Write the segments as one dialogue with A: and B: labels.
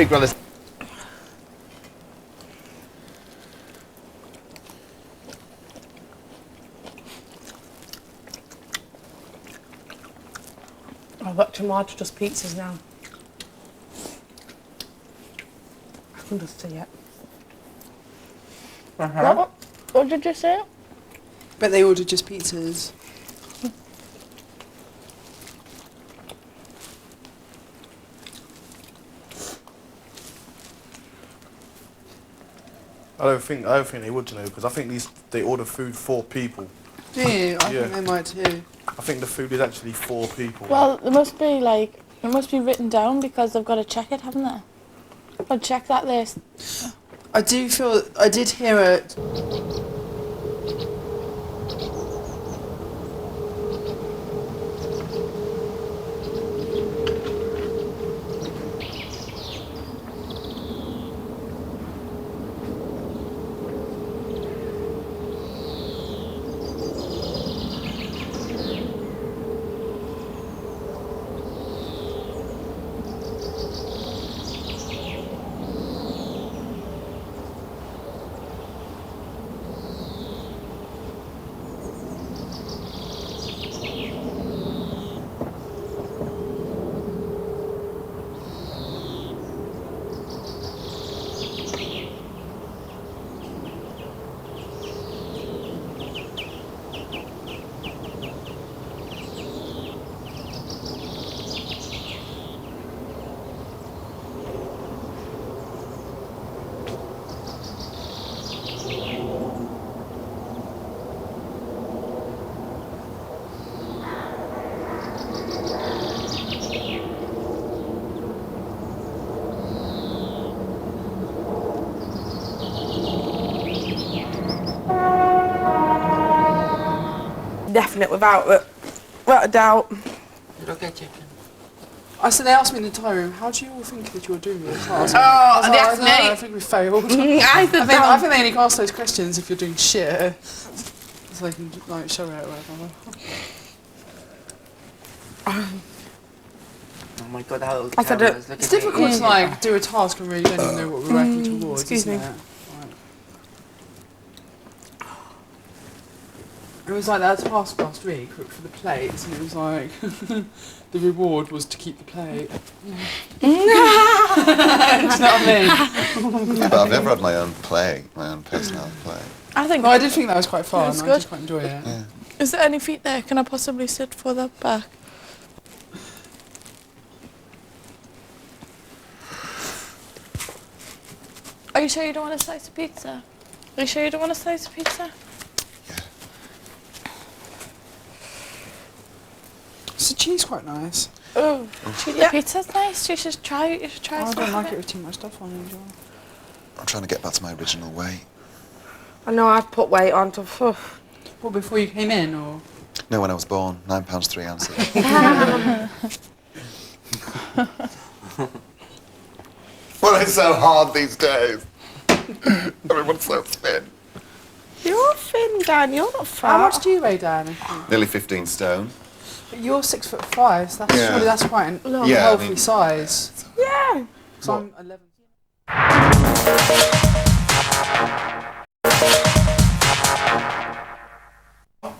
A: Big Brother.
B: I've got tomato just pizzas now. I can just see it.
C: What did you say?
D: Bet they ordered just pizzas.
A: I don't think they would, you know, because I think they order food for people.
D: Yeah, I think they might too.
A: I think the food is actually for people.
C: Well, it must be written down because they've got to check it, haven't they? Got to check that list.
D: I did hear it.
B: Definite, without a doubt.
E: Look at chicken.
D: I said they asked me in the diary room, how do you all think that you're doing your task?
B: Oh,
D: I
B: they
D: was
B: asked
D: like,
B: me.
D: I think we failed.
B: I think
D: I think they only ask those questions if you're doing shit. So they can like show it or whatever.
E: Oh my god, how
B: I said
E: cameras look
D: It's
E: at me.
D: difficult to like do a task and really don't even know what we're working towards,
B: excuse
D: isn't
B: me.
D: it? It was like that task last week for the plates, and it was like the reward was to keep the plate. Do you know what I mean?
F: Yeah, but I've never had my own play, my own personal play.
C: I think.
D: No, I did think that was quite fun.
C: It's
D: I
C: good.
D: did quite enjoy it.
F: Yeah.
C: Is there any feet there? Can I possibly sit for that back? Are you sure you don't want a slice of pizza? Are you sure you don't want a slice of pizza?
F: Yeah.
D: Is the cheese quite nice?
C: Oh, the pizza's nice. You should try it. You should try
D: I
C: some
D: don't
C: of
D: like
C: it.
D: it with too much stuff on it.
F: I'm trying to get back to my original weight.
B: I know I've put weight on to.
D: What, before you came in, or?
F: No, when I was born, 9 pounds 3 ounces. Well, it's so hard these days. Everyone's so thin.
B: You're thin, Dan. You're not fat.
D: How much do you weigh, Dan?
F: Nearly 15 stone.
D: But you're 6'5", so that's
F: Yeah.
D: surely that's quite a
F: Yeah, I
D: healthy
F: mean-
D: size.
B: Yeah.
D: So I'm 11.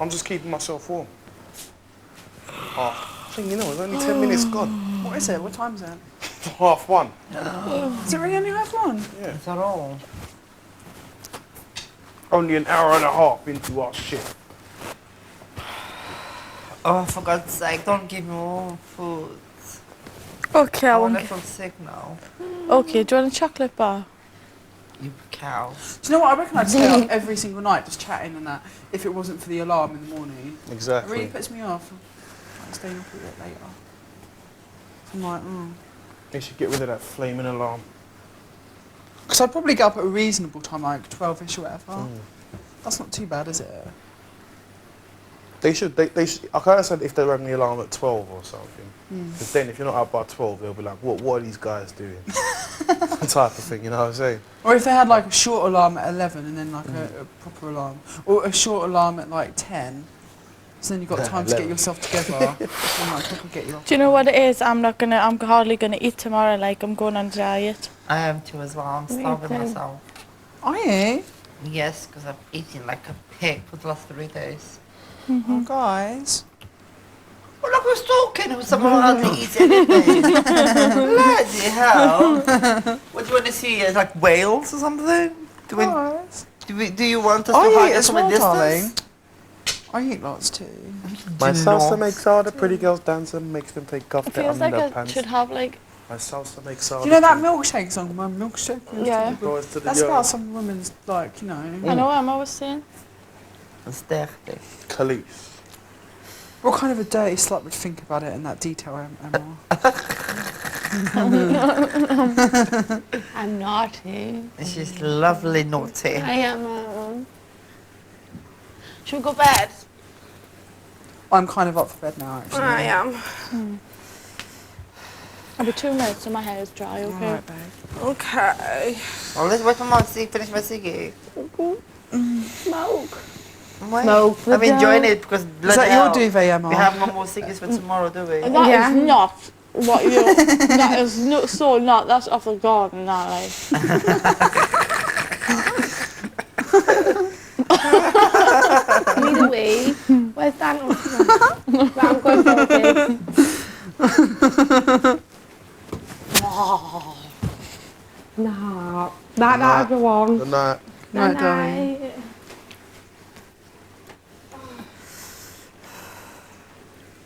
A: I'm just keeping myself warm. Thing, you know, it's only 10 minutes gone.
D: What is it? What time is it?
A: 1:30.
D: Is it really only half one?
E: Is that all?
A: Only an hour and a half into our shift.
E: Oh, for God's sake, don't give me more food.
C: Okay, I
E: I
C: won't
E: wanna
C: get...
E: feel sick now.
C: Okay, do you want a chocolate bar?
E: You cow.
D: Do you know what? I reckon I'd stay up every single night just chatting and that if it wasn't for the alarm in the morning. It
A: Exactly.
D: really puts me off. Like staying up a bit later. I'm like,
A: They should get rid of that flaming alarm.
D: Because I'd probably get up at a reasonable time, like 12ish or whatever. That's not too bad, is it?
A: They should. I can't understand if they rang the alarm at 12 or something. Because then, if you're not up by 12, they'll be like, "What are these guys doing?" Type of thing. You know what I'm saying?
D: Or if they had like a short alarm at 11 and then like a proper alarm. Or a short alarm at like 10 So then you've got time to get yourself together. I'm like, I can get you off.
C: Do you know what it is? I'm hardly gonna eat tomorrow. Like, I'm going on a diet.
E: I am too as well. I'm starving myself.
D: Are you?
E: Yes, because I've eaten like a pig for the last 3 days.
D: Oh, guys.
E: Well, look who's talking. Who's someone hardly eats anything. Bloody hell. What do you want to see? Like whales or something?
D: Guys.
E: Do you want us
D: I
E: to
D: eat
E: hide
D: as
E: us from a
D: well, darling.
E: distance?
D: I eat lots too.
A: My
E: Do
A: salsa
E: not.
A: makes all the pretty girls dance and makes them take off
C: It
A: their
C: feels like I
A: underpants.
C: should have like.
A: My salsa makes all
D: Do you know
A: the
D: that
A: pretty
D: milkshake song? My milkshake.
C: Yeah.
A: boys to the
D: That's
A: yard.
D: about some women's, like, you know.
C: I know what Emma was saying.
E: It's dirty.
A: Khalees.
D: What kind of a dirty slut would think about it in that detail, Emma?
C: I'm naughty.
E: She's lovely naughty.
C: I am. Should we go bed?
D: I'm kind of up for bed now, actually.
B: I am.
C: I'll be 2 minutes so my hair is dry, okay?
D: Alright, babe.
B: Okay.
E: Well, let's wait for Mum to finish my ciggy.
C: Smoke.
E: Wait.
B: Smoke the
E: I'm enjoying
B: dough.
E: it because
D: Is
E: bloody
D: that
E: hell,
D: your duvet, Emma?
E: we have no more ciggies for tomorrow, do we?
C: That
B: Yeah.
C: is not what you. That is so not. That's off the garden, that like.
B: Need a wee. Where's Dan? Right, I'm going for a wee. No. That everyone.
A: Good night.
D: Night, darling.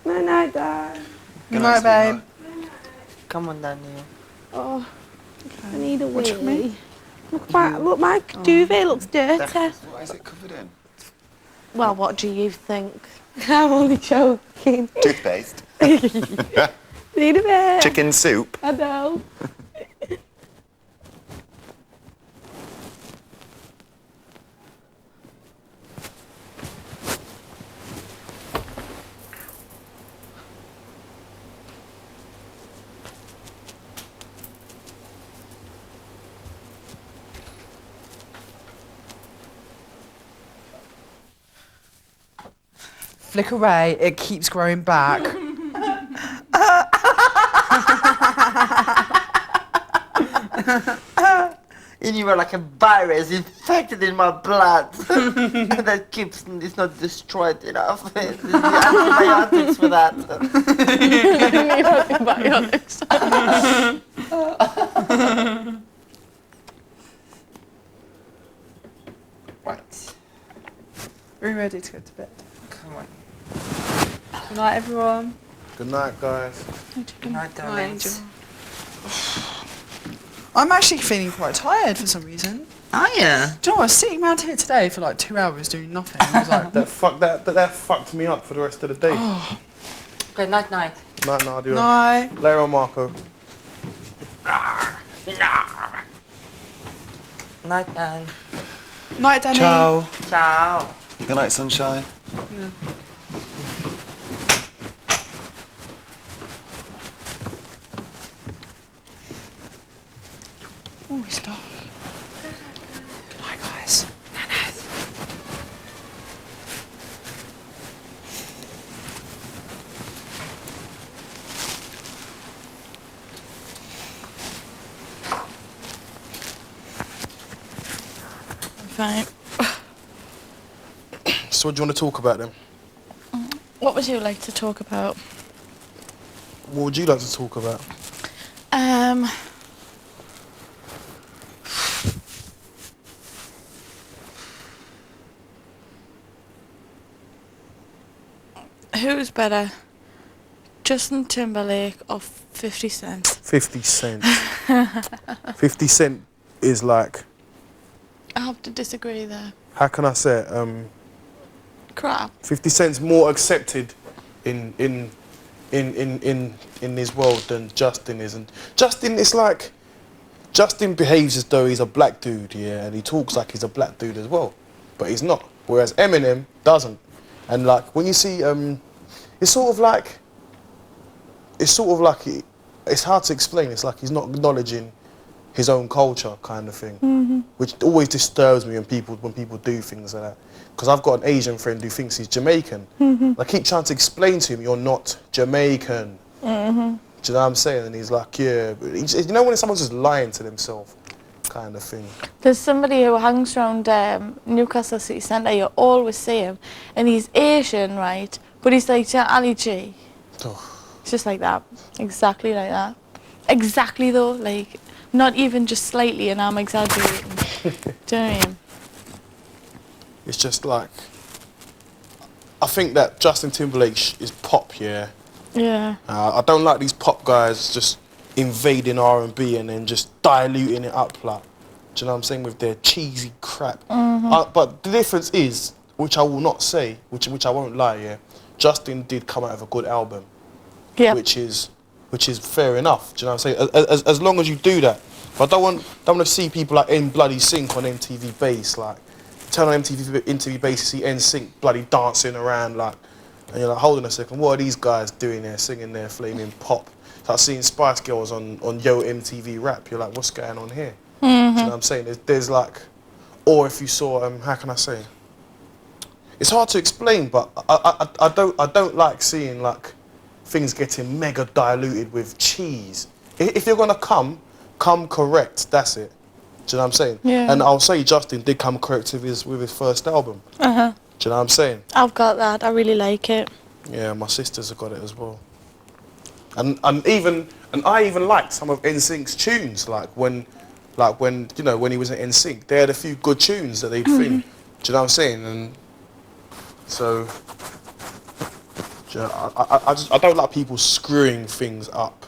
B: Night, night, Dad.
D: Good night, babe.
E: Come on, Daniel.
B: Oh, I need a
D: What do you
B: wee.
D: mean?
B: Look, my duvet looks dirty.
F: What is it covered in?
B: Well, what do you think? I'm only joking.
F: Toothpaste.
B: Need a bit.
F: Chicken soup.
B: I know.
D: Flick away, it keeps growing back.
E: And you were like a virus infected in my blood. And that keeps, it's not destroyed enough. There's the antibiotics for that.
C: Antibiotics.
E: Right.
D: Are we ready to go to bed?
E: Come on.
D: Good night, everyone.
A: Good night, guys.
E: Good night, darlings.
D: I'm actually feeling quite tired for some reason.
E: Oh, yeah.
D: Do you know what? I was sitting around here today for like 2 hours doing nothing. I was like,
A: That fucked me up for the rest of the day.
E: Okay, night, night.
A: Night, Nadia.
D: night.
A: Later on, Marco.
E: Night, Dan.
D: Night, Danny.
F: Ciao.
E: Ciao.
F: Good night, sunshine.
D: Oh, it's dark. Good night, guys.
C: Fine.
A: So what do you want to talk about then?
C: What would you like to talk about?
A: What would you like to talk about?
C: Who's better, Justin Timberlake or 50 Cent?
A: 50 Cent. 50 Cent is like,
C: I have to disagree there.
A: how can I say it?
C: Crap.
A: 50 Cent's more accepted in this world than Justin is. And Justin, it's like, Justin behaves as though he's a black dude, yeah, and he talks like he's a black dude as well, but he's not. Whereas Eminem doesn't. And like, when you see, it's sort of like, it's hard to explain. It's like he's not acknowledging his own culture kind of thing. which always disturbs me when people do things like that. Because I've got an Asian friend who thinks he's Jamaican. I keep trying to explain to him, you're not Jamaican. Do you know what I'm saying? And he's like, yeah. But you know when someone's just lying to themselves, kind of thing.
C: There's somebody who hangs around Newcastle City Centre, you always see him, and he's Asian, right? But he's like Ali G.
A: Oh.
C: It's just like that. Exactly like that. Exactly though, like, not even just slightly, and I'm exaggerating. Do you know what I mean?
A: It's just like, I think that Justin Timberlake is pop, yeah.
C: Yeah.
A: I don't like these pop guys just invading R&B and then just diluting it up, like, do you know what I'm saying, with their cheesy crap. But the difference is, which I will not say, which I won't lie, yeah, Justin did come out of a good album,
C: Yeah.
A: which is fair enough. Do you know what I'm saying? As long as you do that. But I don't want to see people like N Bloody Sync on MTV Base, like turn on MTV Base to see NSYNC bloody dancing around, like, and you're like, hold on a second, what are these guys doing there, singing their flaming pop? Like seeing Spice Girls on Yo MTV Rap, you're like, what's going on here? Do you know what I'm saying? There's like, or if you saw, how can I say? It's hard to explain, but I don't like seeing like things getting mega diluted with cheese. If you're gonna come correct. That's it. Do you know what I'm saying?
C: Yeah.
A: And I'll say Justin did come correct with his first album. Do you know what I'm saying?
C: I've got that. I really like it.
A: Yeah, my sisters have got it as well. And I even liked some of NSYNC's tunes, like when you know when he was in NSYNC, they had a few good tunes that they'd sing. Do you know what I'm saying? And so, do you know, I don't like people screwing things up.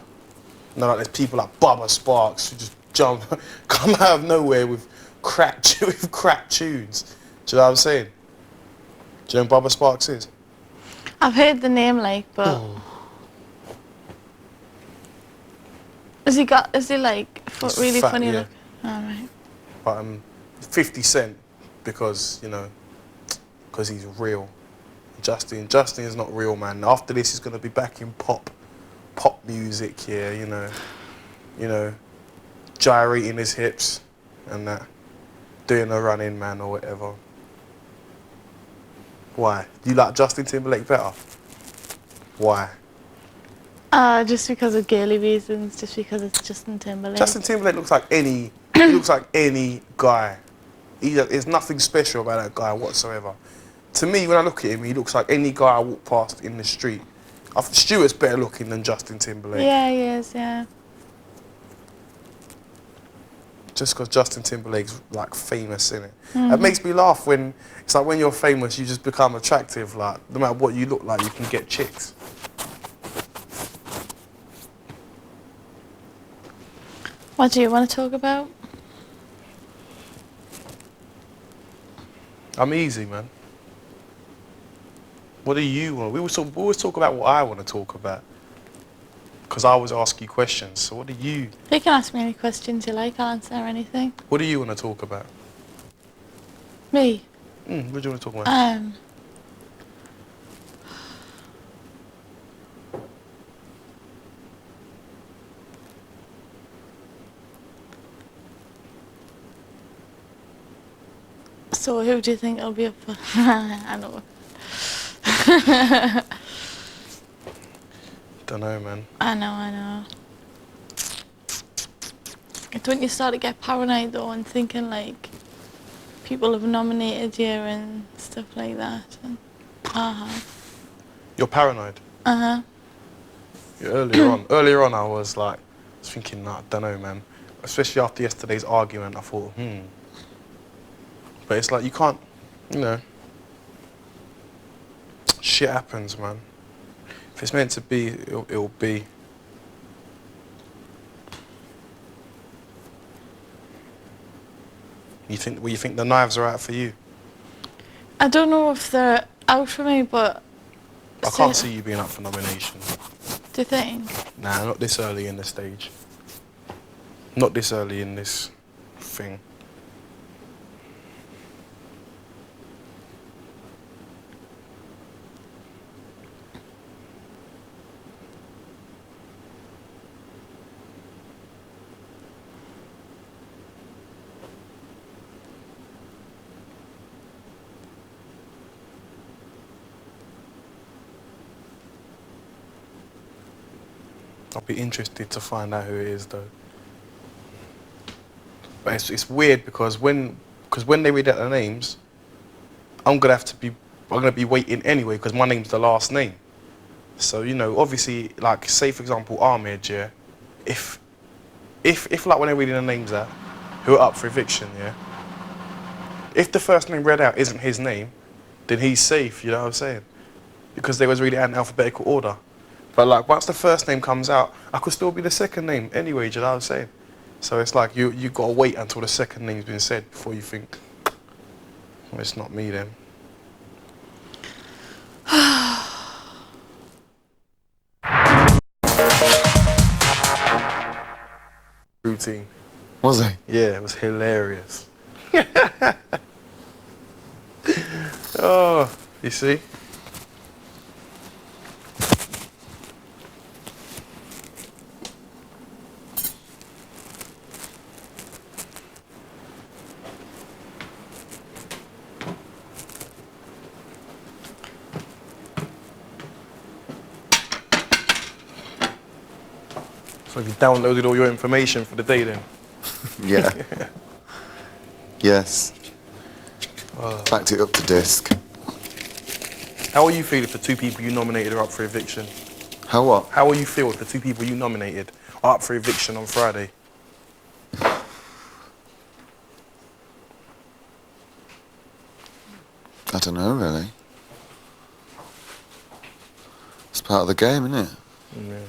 A: You know, like there's people like Bubba Sparks who just come out of nowhere with crap tunes. Do you know what I'm saying? Do you know who Bubba Sparks is?
C: I've heard the name, like, but is he like
A: He's
C: really
A: fat,
C: funny?
A: yeah.
C: Look? Alright.
A: But 50 Cent, because he's real. Justin is not real, man. After this, he's gonna be back in pop music, yeah. You know, gyrating his hips and that, doing a Running Man or whatever. Why? Do you like Justin Timberlake better? Why?
C: Just because of girly reasons, just because it's Justin Timberlake.
A: Justin Timberlake looks like any. He looks like any guy. There's nothing special about that guy whatsoever. To me, when I look at him, he looks like any guy I walk past in the street. Stuart's better looking than Justin Timberlake.
C: Yeah, he is, yeah.
A: Just because Justin Timberlake's like famous, innit? It makes me laugh when it's like when you're famous, you just become attractive. Like no matter what you look like, you can get chicks.
C: What do you want to talk about?
A: I'm easy, man. What do you want? We always talk about what I want to talk about. Because I always ask you questions. So what do you?
C: You can ask me any questions you like, I'll answer anything.
A: What do you want to talk about?
C: Me?
A: What do you want to talk about?
C: So who do you think will be up for? I know.
A: Don't know, man.
C: I know. It's when you start to get paranoid though and thinking like people have nominated you and stuff like that. And
A: You're paranoid.
C: Uh-huh.
A: Yeah, earlier on, I was thinking, nah, I don't know, man. Especially after yesterday's argument, I thought, But it's like you can't, shit happens, man. If it's meant to be, it'll be. You think the knives are out for you?
C: I don't know if they're out for me, but
A: I can't see you being up for nomination.
C: do you think?
A: Nah, not this early in the stage. Not this early in this thing. be interested to find out who it is, though. But it's weird because when they read out the names, I'm gonna be waiting anyway because my name's the last name. So you know, obviously, like say for example, Ahmed, yeah. If like when they're reading the names out, who are up for eviction, yeah. If the first name read out isn't his name, then he's safe. You know what I'm saying? Because they was reading out in alphabetical order. But like once the first name comes out, I could still be the second name anyway. Do you know what I'm saying? So it's like you gotta wait until the second name's been said before you think, well, it's not me then. Routine.
F: Was he?
A: Yeah, it was hilarious. Oh, you see? So have you downloaded all your information for the day then?
F: Yeah. Yes. Backed it up to disk.
A: How are you feeling if the two people you nominated are up for eviction?
F: How what?
A: How will you feel if the two people you nominated are up for eviction on Friday?
F: I don't know, really. It's part of the game, isn't it?
A: Yeah.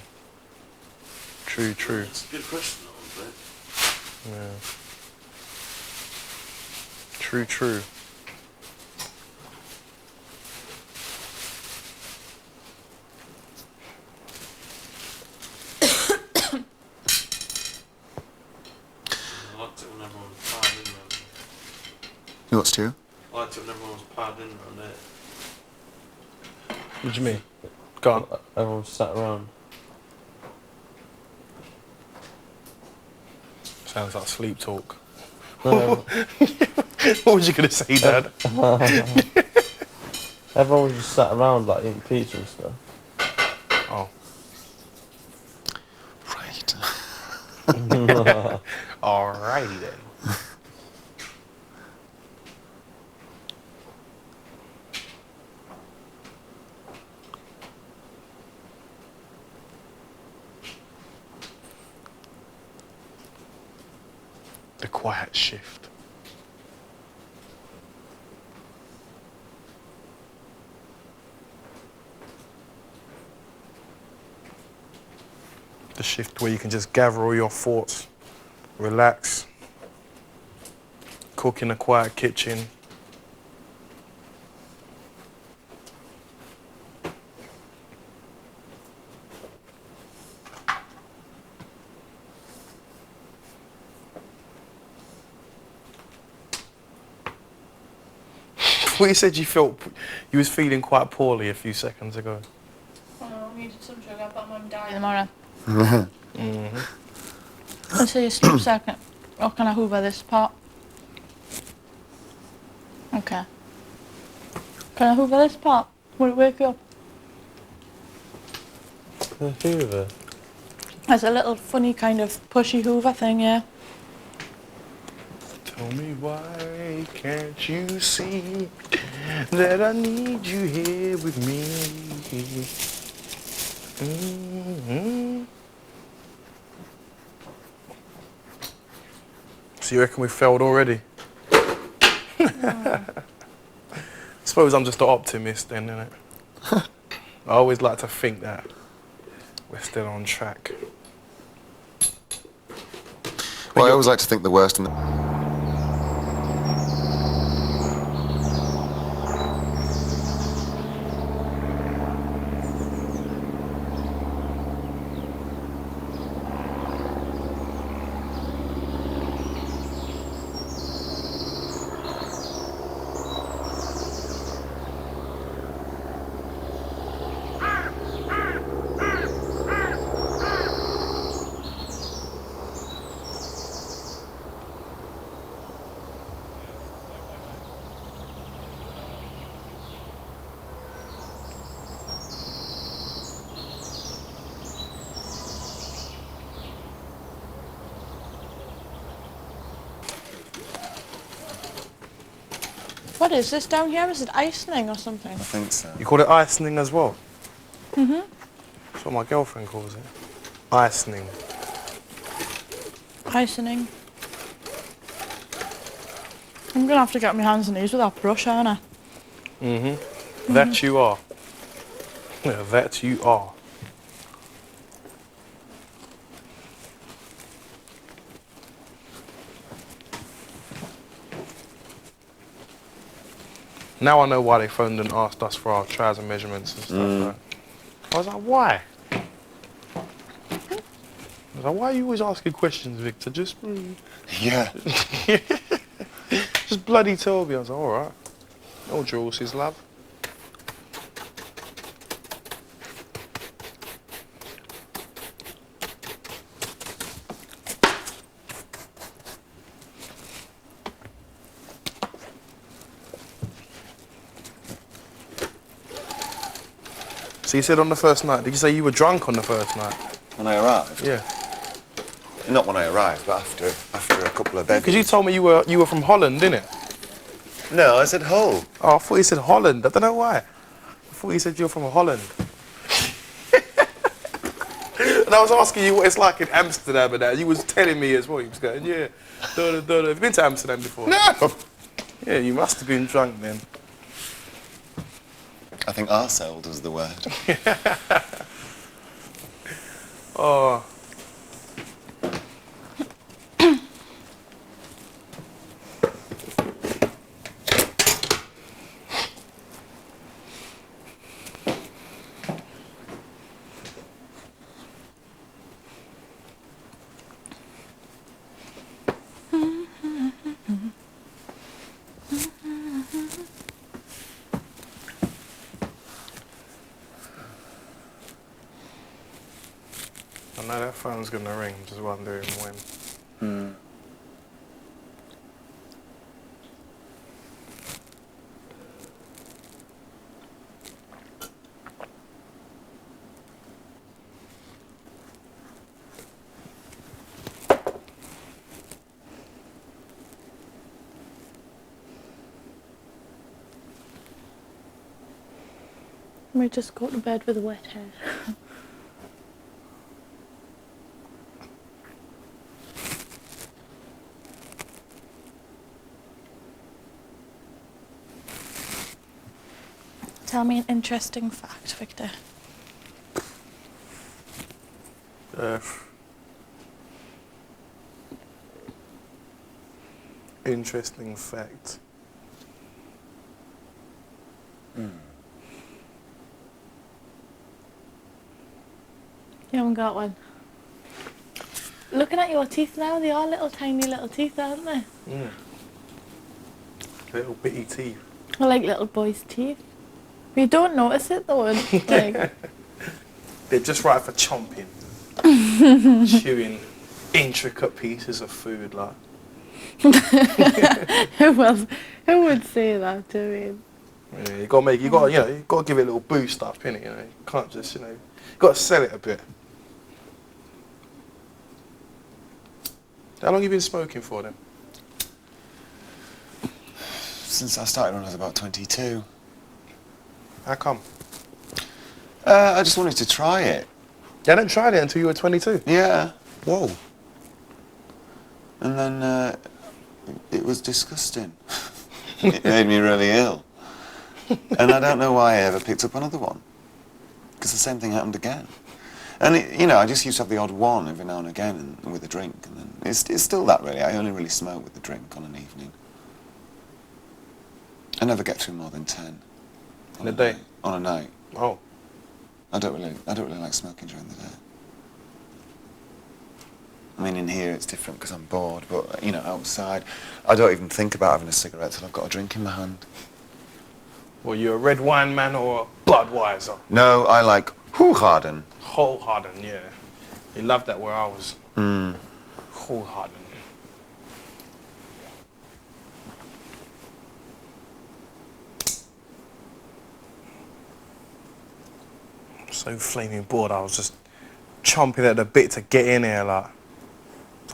A: True, true.
G: It's a good question, though, isn't it?
A: Yeah. True, true.
G: I liked it when everyone was piled in around there.
F: You what, Stu?
G: I liked it when everyone was piled in around there.
A: What do you mean? Go on.
G: Everyone sat around.
A: Sounds like sleep talk.
G: No,
A: What was you going to say, Dad?
G: everyone was just sat around like eating pizza and stuff.
A: Oh.
F: Right.
A: Alrighty then. The quiet shift. The shift where you can just gather all your thoughts, relax, cook in a quiet kitchen. Well, you said you was feeling quite poorly a few seconds ago.
C: Oh, we needed some sugar, but Mum died tomorrow. Let's see, just a second. Or can I hoover this part? Okay. Can I hoover this part? Will it wake you up?
G: The Hoover.
C: There's a little funny kind of pushy hoover thing, yeah.
A: Tell me why can't you see that I need you here with me? So you reckon we failed already? Suppose I'm just an optimist then, innit? I always like to think that we're still on track.
F: Well, I always like to think the worst in the...
C: What is this down here? Is it Icening or something?
F: I think so.
A: You call it icening as well? Mm-hmm. That's what my girlfriend calls it. Icening.
C: Icening. I'm gonna have to get my hands and knees with that brush, aren't I?
A: Mm-hmm. That you are. Yeah, that you are. Now I know why they phoned and asked us for our trouser measurements and stuff like that. I was like, why? I was like, why are you always asking questions, Victor? Just
F: Yeah.
A: just bloody tell me. I was like, alright. No Jules' love. So you said on the first night, did you say you were drunk on the first night?
F: When I arrived?
A: Yeah.
F: Not when I arrived, but after a couple of
A: Because you
F: bevies.
A: told me you were from Holland, didn't it?
F: No, I said Hull.
A: Oh, I thought you said Holland. I don't know why. I thought you said you're from Holland. And I was asking you what it's like in Amsterdam and that. You was telling me as well. You was going, yeah. Have you been to Amsterdam before?
F: No.
A: Yeah, you must have been drunk then.
F: I think arsehole does the word.
A: Oh. I know that phone's gonna ring, just wondering when.
C: We just go to bed with a wet head. Tell me an interesting fact, Victor.
A: Interesting fact.
C: You haven't got one. Looking at your teeth now, they are little tiny little teeth, aren't they?
A: Little bitty teeth.
C: They're like little boys' teeth. But you don't notice it though. Like,
A: They're just right for chomping. Chewing intricate pieces of food like.
C: who would say that to me?
A: Yeah, you gotta you gotta give it a little boost up, innit, you know. You can't just, you gotta sell it a bit. How long have you been smoking for then?
F: Since I started when I was about 22.
A: How come?
F: I just wanted to try it.
A: You hadn't tried it until you were 22?
F: Yeah.
A: Whoa.
F: And then it was disgusting. It made me really ill. And I don't know why I ever picked up another one. Because the same thing happened again. And, I just used to have the odd one every now and again and with a drink. And then it's still that, really. I only really smoke with a drink on an evening. I never get through more than 10.
A: In a day?
F: On a night.
A: Oh.
F: I don't really like smoking during the day. I mean, in here it's different because I'm bored, but, outside, I don't even think about having a cigarette till I've got a drink in my hand.
A: Well, you a red wine man or a Budweiser?
F: No, I like Hoegaarden.
A: Hoegaarden, yeah. You loved that where I was. Hoegaarden. So flaming bored, I was just chomping at the bit to get in here, like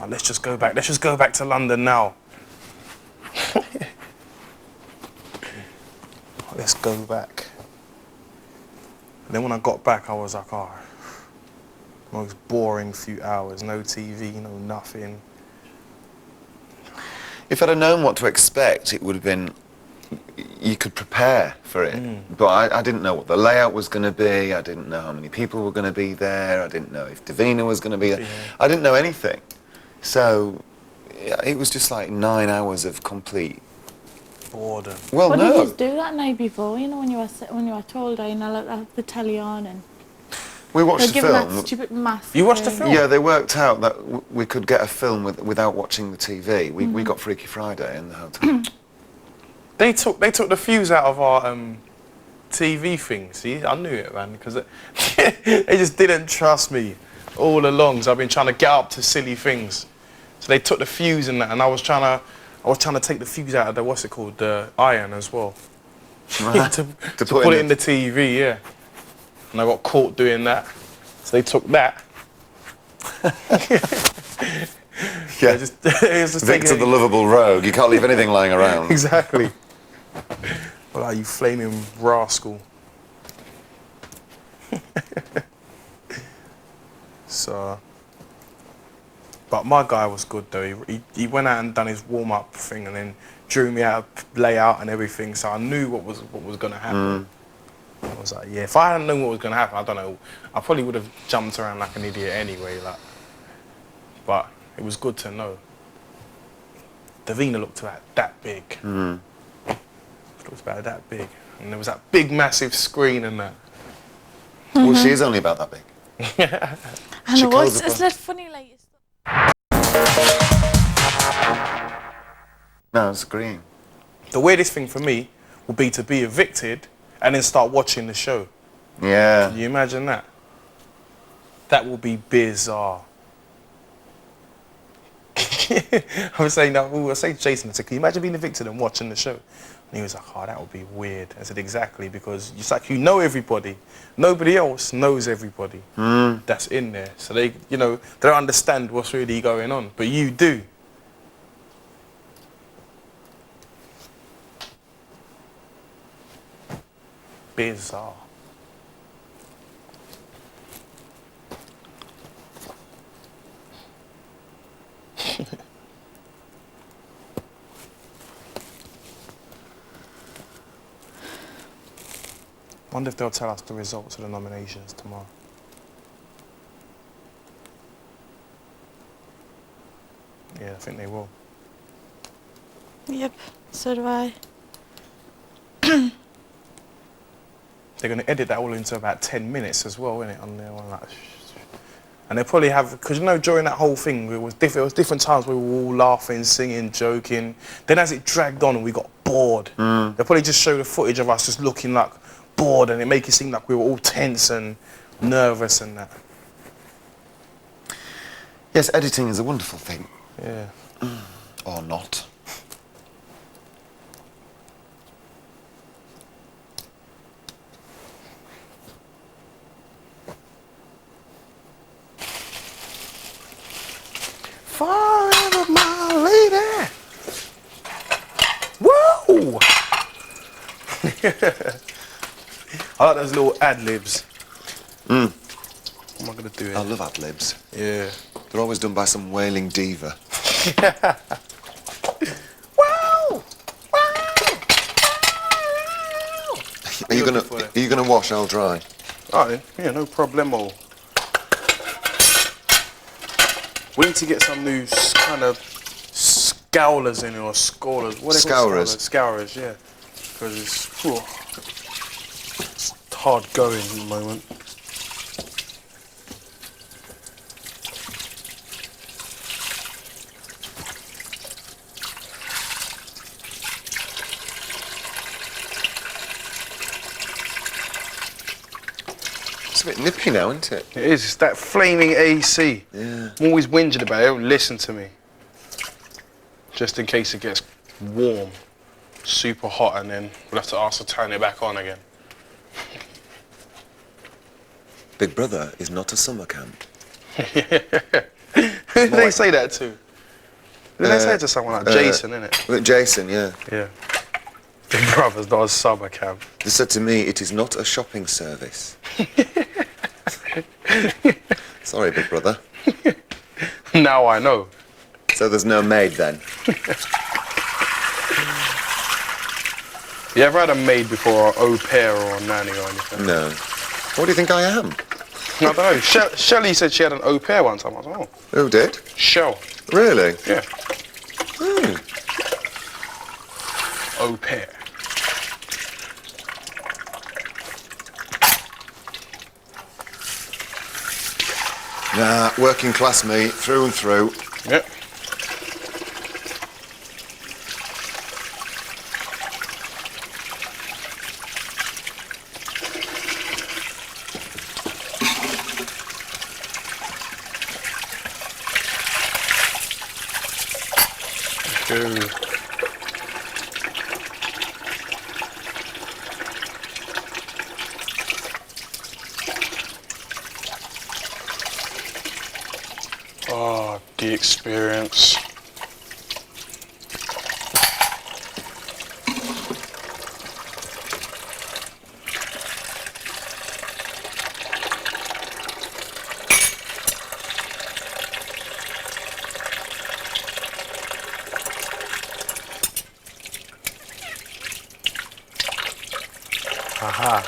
A: let's just go back to London now. let's go back. And then when I got back, I was like, oh, most boring few hours, no TV, no nothing.
F: If I'd have known what to expect, it would have been, you could prepare for it. But I didn't know what the layout was going to be. I didn't know how many people were going to be there. I didn't know if Davina was going to be there.
A: Yeah.
F: I didn't know anything. So it was just like 9 hours of complete
A: Boredom.
F: Well,
C: What
F: no.
C: did you do that night before? You know, when you were told, you know, like have the telly on and
F: We watched
C: they're
F: the
C: giving that
F: film.
C: stupid massive.
A: You watched the
C: thing.
A: film?
F: Yeah, they worked out that we could get a film without watching the TV. We got Freaky Friday in the hotel.
A: They took the fuse out of our TV thing. See, I knew it, man, because they just didn't trust me all along. So I've been trying to get up to silly things. So they took the fuse in that, and I was trying to take the fuse out of the what's it called, the iron as well, to put it in the TV, yeah. And I got caught doing that. So they took that.
F: Yeah,
A: It was just
F: Victor
A: taking
F: the lovable rogue. You can't leave anything lying around.
A: Exactly. Well, you flaming rascal. So, but my guy was good though. He went out and done his warm up thing, and then drew me out layout and everything. So I knew what was gonna happen. I was like, yeah. If I hadn't known what was gonna happen, I don't know. I probably would have jumped around like an idiot anyway. Like, but it was good to know. Davina looked about that big. It was about that big, and there was that big, massive screen and that.
F: Well, she is only about that big.
C: I know, isn't it funny, like,
F: No, I was agreeing.
A: The weirdest thing for me would be to be evicted and then start watching the show.
F: Yeah.
A: Can you imagine that? That will be bizarre. I was saying that, I was saying to Jason, I said, can you imagine being evicted and watching the show? And he was like, oh, that would be weird. I said, exactly, because it's like you know everybody. Nobody else knows everybody that's in there. So they, you know, they don't understand what's really going on, but you do. Bizarre. Wonder if they'll tell us the results of the nominations tomorrow. Yeah, I think they will.
C: yep, so do I.
A: They're going to edit that all into about 10 minutes as well, innit? On there, like, and they'll probably have, because you know, during that whole thing, it was different times we were all laughing, singing, joking. Then as it dragged on and we got bored, they'll probably just show the footage of us just looking like bored, and it make it seem like we were all tense and nervous and that.
F: Yes, editing is a wonderful thing.
A: Yeah.
F: Or not.
A: Forever, my lady. Whoa! I like those little ad-libs. What am I going to do here?
F: I love ad-libs.
A: Yeah.
F: They're always done by some wailing diva.
A: Wow!
F: Are you
A: looking for it?
F: gonna wash? I'll dry.
A: All right, then. Yeah, no problemo. We need to get some new kind of scowlers in, or scorers. What are they called?
F: Scourers.
A: Scourers, yeah. Because it's hard going at the moment.
F: It's a bit nippy now, isn't it?
A: It is. It's that flaming AC.
F: Yeah.
A: I'm always whinging about it. They don't listen to me. Just in case it gets warm, super hot, and then we'll have to ask to turn it back on again.
F: Big Brother is not a summer camp.
A: Who did they say that to? Did they say it to someone like Jason, innit?
F: Jason, yeah.
A: Yeah. Big Brother's not a summer camp.
F: They said to me, it is not a shopping service. Sorry, Big Brother.
A: Now I know.
F: So there's no maid then?
A: You ever had a maid before, or au pair or a nanny or anything?
F: No. What do you think I am?
A: I don't know. Shelley said she had an au pair one time. I was like, oh,
F: Who did?
A: Shell.
F: Really?
A: Yeah.
F: Hmm.
A: Au pair.
F: Nah, working class me, through and through.
A: Yep. Good. Oh, the experience. Aha.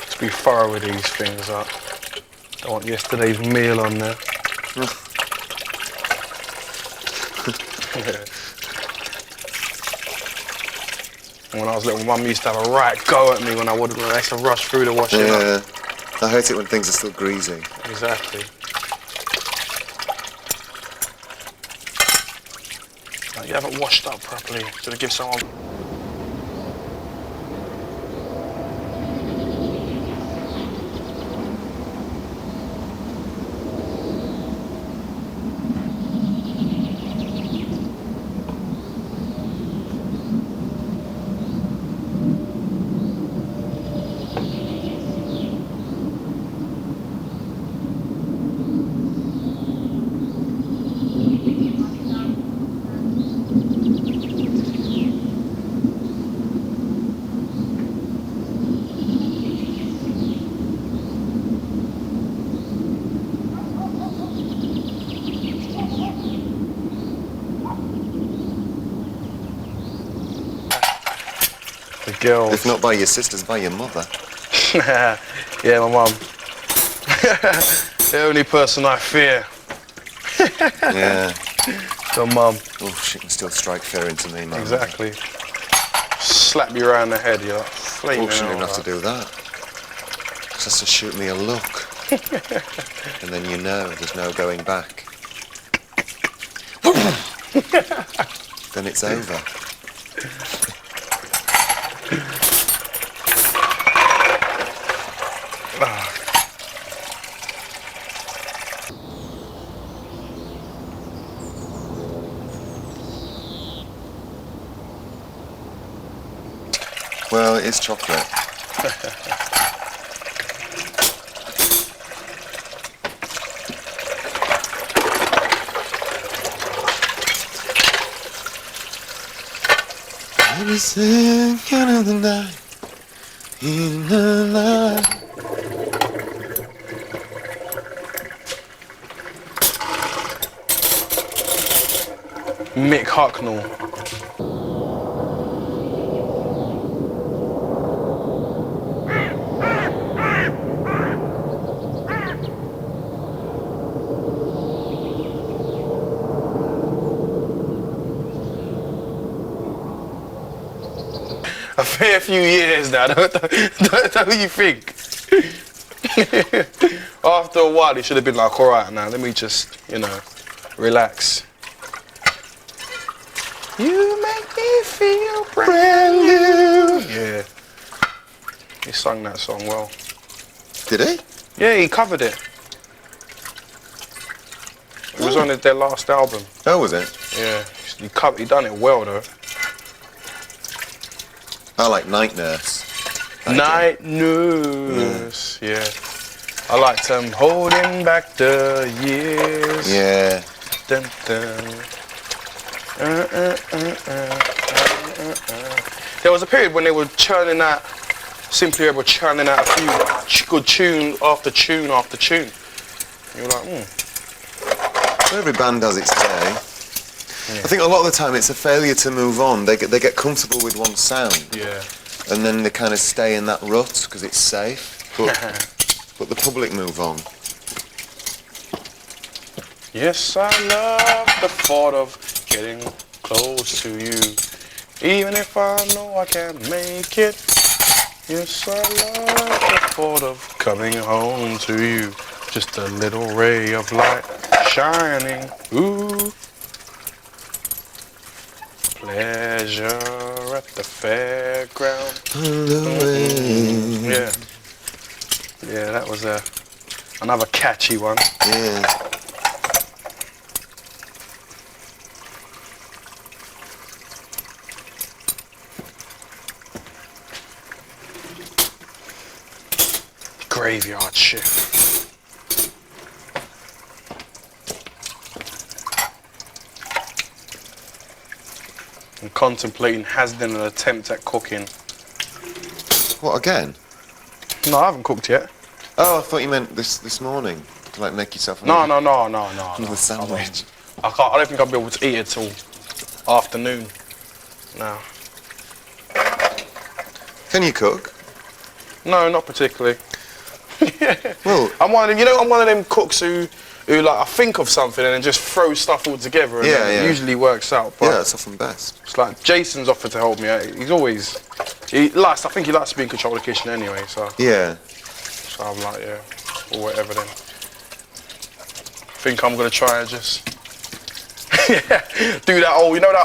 A: Let's be thorough with these things up. Don't want yesterday's meal on there. When I was little, Mum used to have a right go at me when I used to rush through the washing up.
F: Yeah. I hate it when things are still greasy.
A: Exactly. Like, you haven't washed up properly. Should I give someone? The girls.
F: If not by your sisters, by your mother.
A: Yeah, my mum. The only person I fear.
F: Yeah.
A: Your mum.
F: Oh, she can still strike fear into me, man.
A: Exactly. Slap you around the head, you're like flaming.
F: Oh, she didn't
A: out
F: have to do that. She has to shoot me a look. And then you know there's no going back. Then it's over. Well, it is chocolate. Every second of the night, in the light.
A: Mick Hucknall. A fair few years now, don't you think? After a while, he should have been like, all right, now let me just, relax. You make me feel brand new. Yeah. He sung that song well.
F: Did he?
A: Yeah, he covered it. It was on their last album.
F: Oh, was it?
A: Yeah, he done it well though.
F: I like Night Nurse.
A: Night Nurse, yeah. I liked holding back the years.
F: Yeah.
A: Dun, dun. There was a period when they were churning out, Simply Red were churning out a few good tune after tune after tune. You were like,
F: Every band has its day. I think a lot of the time it's a failure to move on. They get comfortable with one sound.
A: yeah.
F: And then they kind of stay in that rut because it's safe. But the public move on.
A: Yes, I love the thought of getting close to you. Even if I know I can't make it. Yes, I love the thought of coming home to you. Just a little ray of light shining. Ooh. Pleasure at the fairground. Yeah. Yeah, that was another catchy one.
F: Yeah.
A: Graveyard Shift. I'm contemplating hazarding an attempt at cooking.
F: What, again?
A: No, I haven't cooked yet.
F: Oh, I thought you meant this morning. To like make yourself
A: No.
F: another sandwich.
A: I don't think I'll be able to eat it till afternoon. No.
F: Can you cook?
A: No, not particularly.
F: Well,
A: I'm one of them cooks who like I think of something and then just throw stuff all together and
F: Yeah,
A: it
F: yeah.
A: usually works out. But
F: yeah, it's often best.
A: it's like Jason's offered to help me out. I think he likes to be in control of the kitchen anyway, so
F: Yeah.
A: I'm like, yeah, or whatever then. I think I'm gonna try and just do that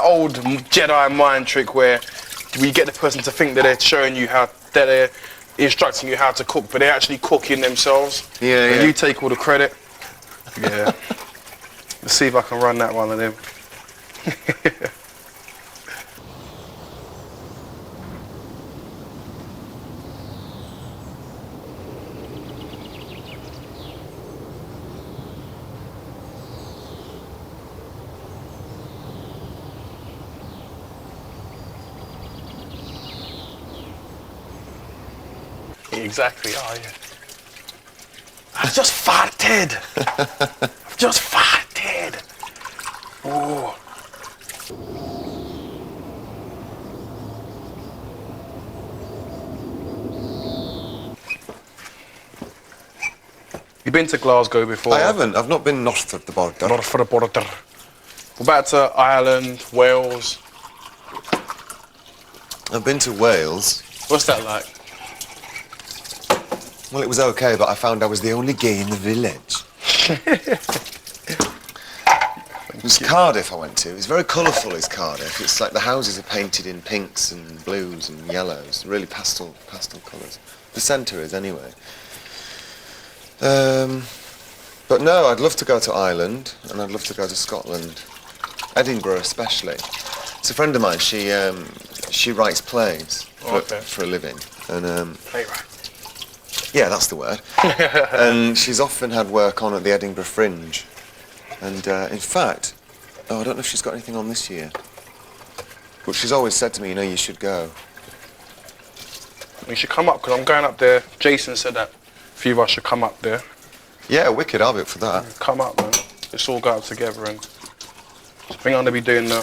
A: old Jedi mind trick where we get the person to think that they're showing you that they're instructing you how to cook, but they're actually cooking themselves.
F: Yeah,
A: And
F: yeah.
A: you take all the credit. Yeah. Let's see if I can run that one of them. Exactly, oh yeah. I've just farted. I've just farted. Oh. You been to Glasgow before?
F: I haven't. I've not been north of the border.
A: Not for the border. We're back to Ireland, Wales.
F: I've been to Wales.
A: What's that like?
F: Well, it was okay, but I found I was the only gay in the village. It was Cardiff I went to. It's very colourful, is Cardiff. It's like the houses are painted in pinks and blues and yellows, really pastel colours. The centre is, anyway. But no, I'd love to go to Ireland, and I'd love to go to Scotland. Edinburgh especially. It's a friend of mine, she writes plays for a living. And
A: Playwright.
F: yeah, that's the word. And she's often had work on at the Edinburgh Fringe. And in fact, I don't know if she's got anything on this year. But she's always said to me, you should go.
A: You should come up, because I'm going up there. Jason said that a few of us should come up there.
F: Yeah, wicked, I'll be up for that.
A: Come up, man. Let's all go up together, and I think I'm going to be doing the...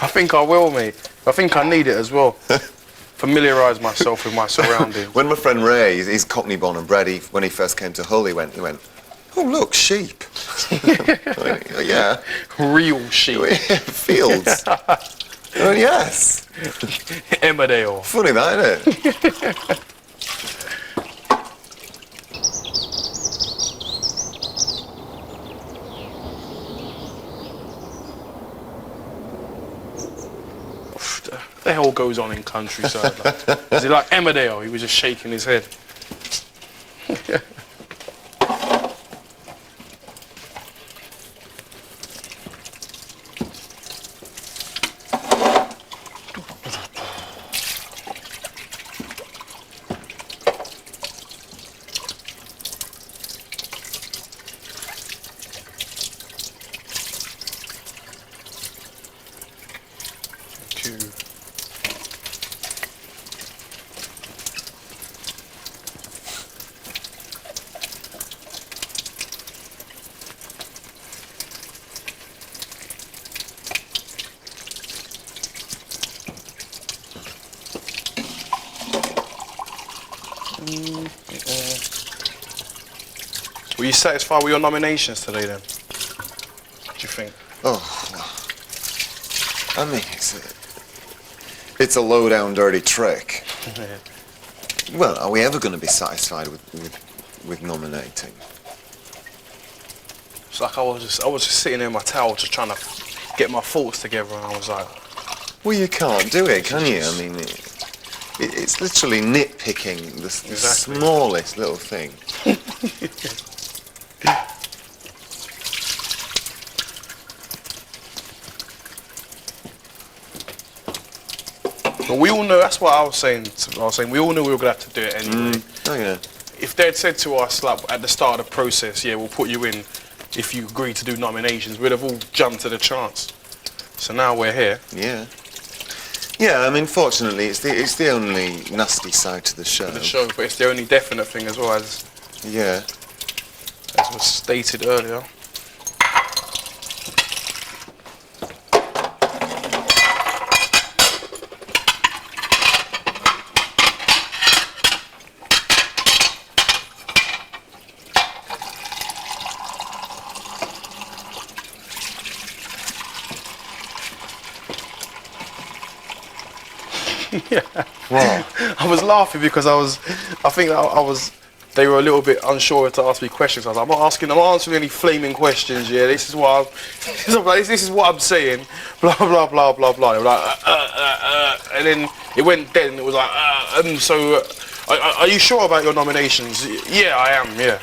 A: I think I will, mate. I think I need it as well. Familiarise myself with my surroundings.
F: When my friend Ray, he's Cockney born and bred, when he first came to Hull, he went, oh look, sheep. I went, "Oh, yeah.
A: Real sheep.
F: Fields. I went, yes.
A: Emmerdale.
F: Funny that, isn't it?
A: The hell goes on in countryside? Like, is it like Emmerdale? He was just shaking his head. Were you satisfied with your nominations today then? What do you think?
F: Oh, well, I mean, it's a low-down, dirty trick. Well, are we ever going to be satisfied with nominating?
A: It's like I was just sitting there in my towel, just trying to get my thoughts together, and I was like,
F: Well, you can't do it, can you? I mean, it's literally nitpicking the smallest little thing.
A: but we all know. That's what I was saying. We all knew we were gonna have to do it anyway.
F: Oh yeah.
A: If they'd said to us like at the start of the process, yeah, we'll put you in if you agree to do nominations, we'd have all jumped to the chance. So now we're here.
F: Yeah. Yeah, I mean, fortunately, it's the only nasty side to the show.
A: For the show, but it's the only definite thing as well
F: Yeah.
A: as was stated earlier. Yeah.
F: Wow.
A: I was laughing because they were a little bit unsure to ask me questions. I was like, I'm not answering any flaming questions, yeah, this is what I'm saying, blah, blah, blah, blah, blah. They were like, and then it went dead and it was like, so, are you sure about your nominations? Yeah, I am, yeah.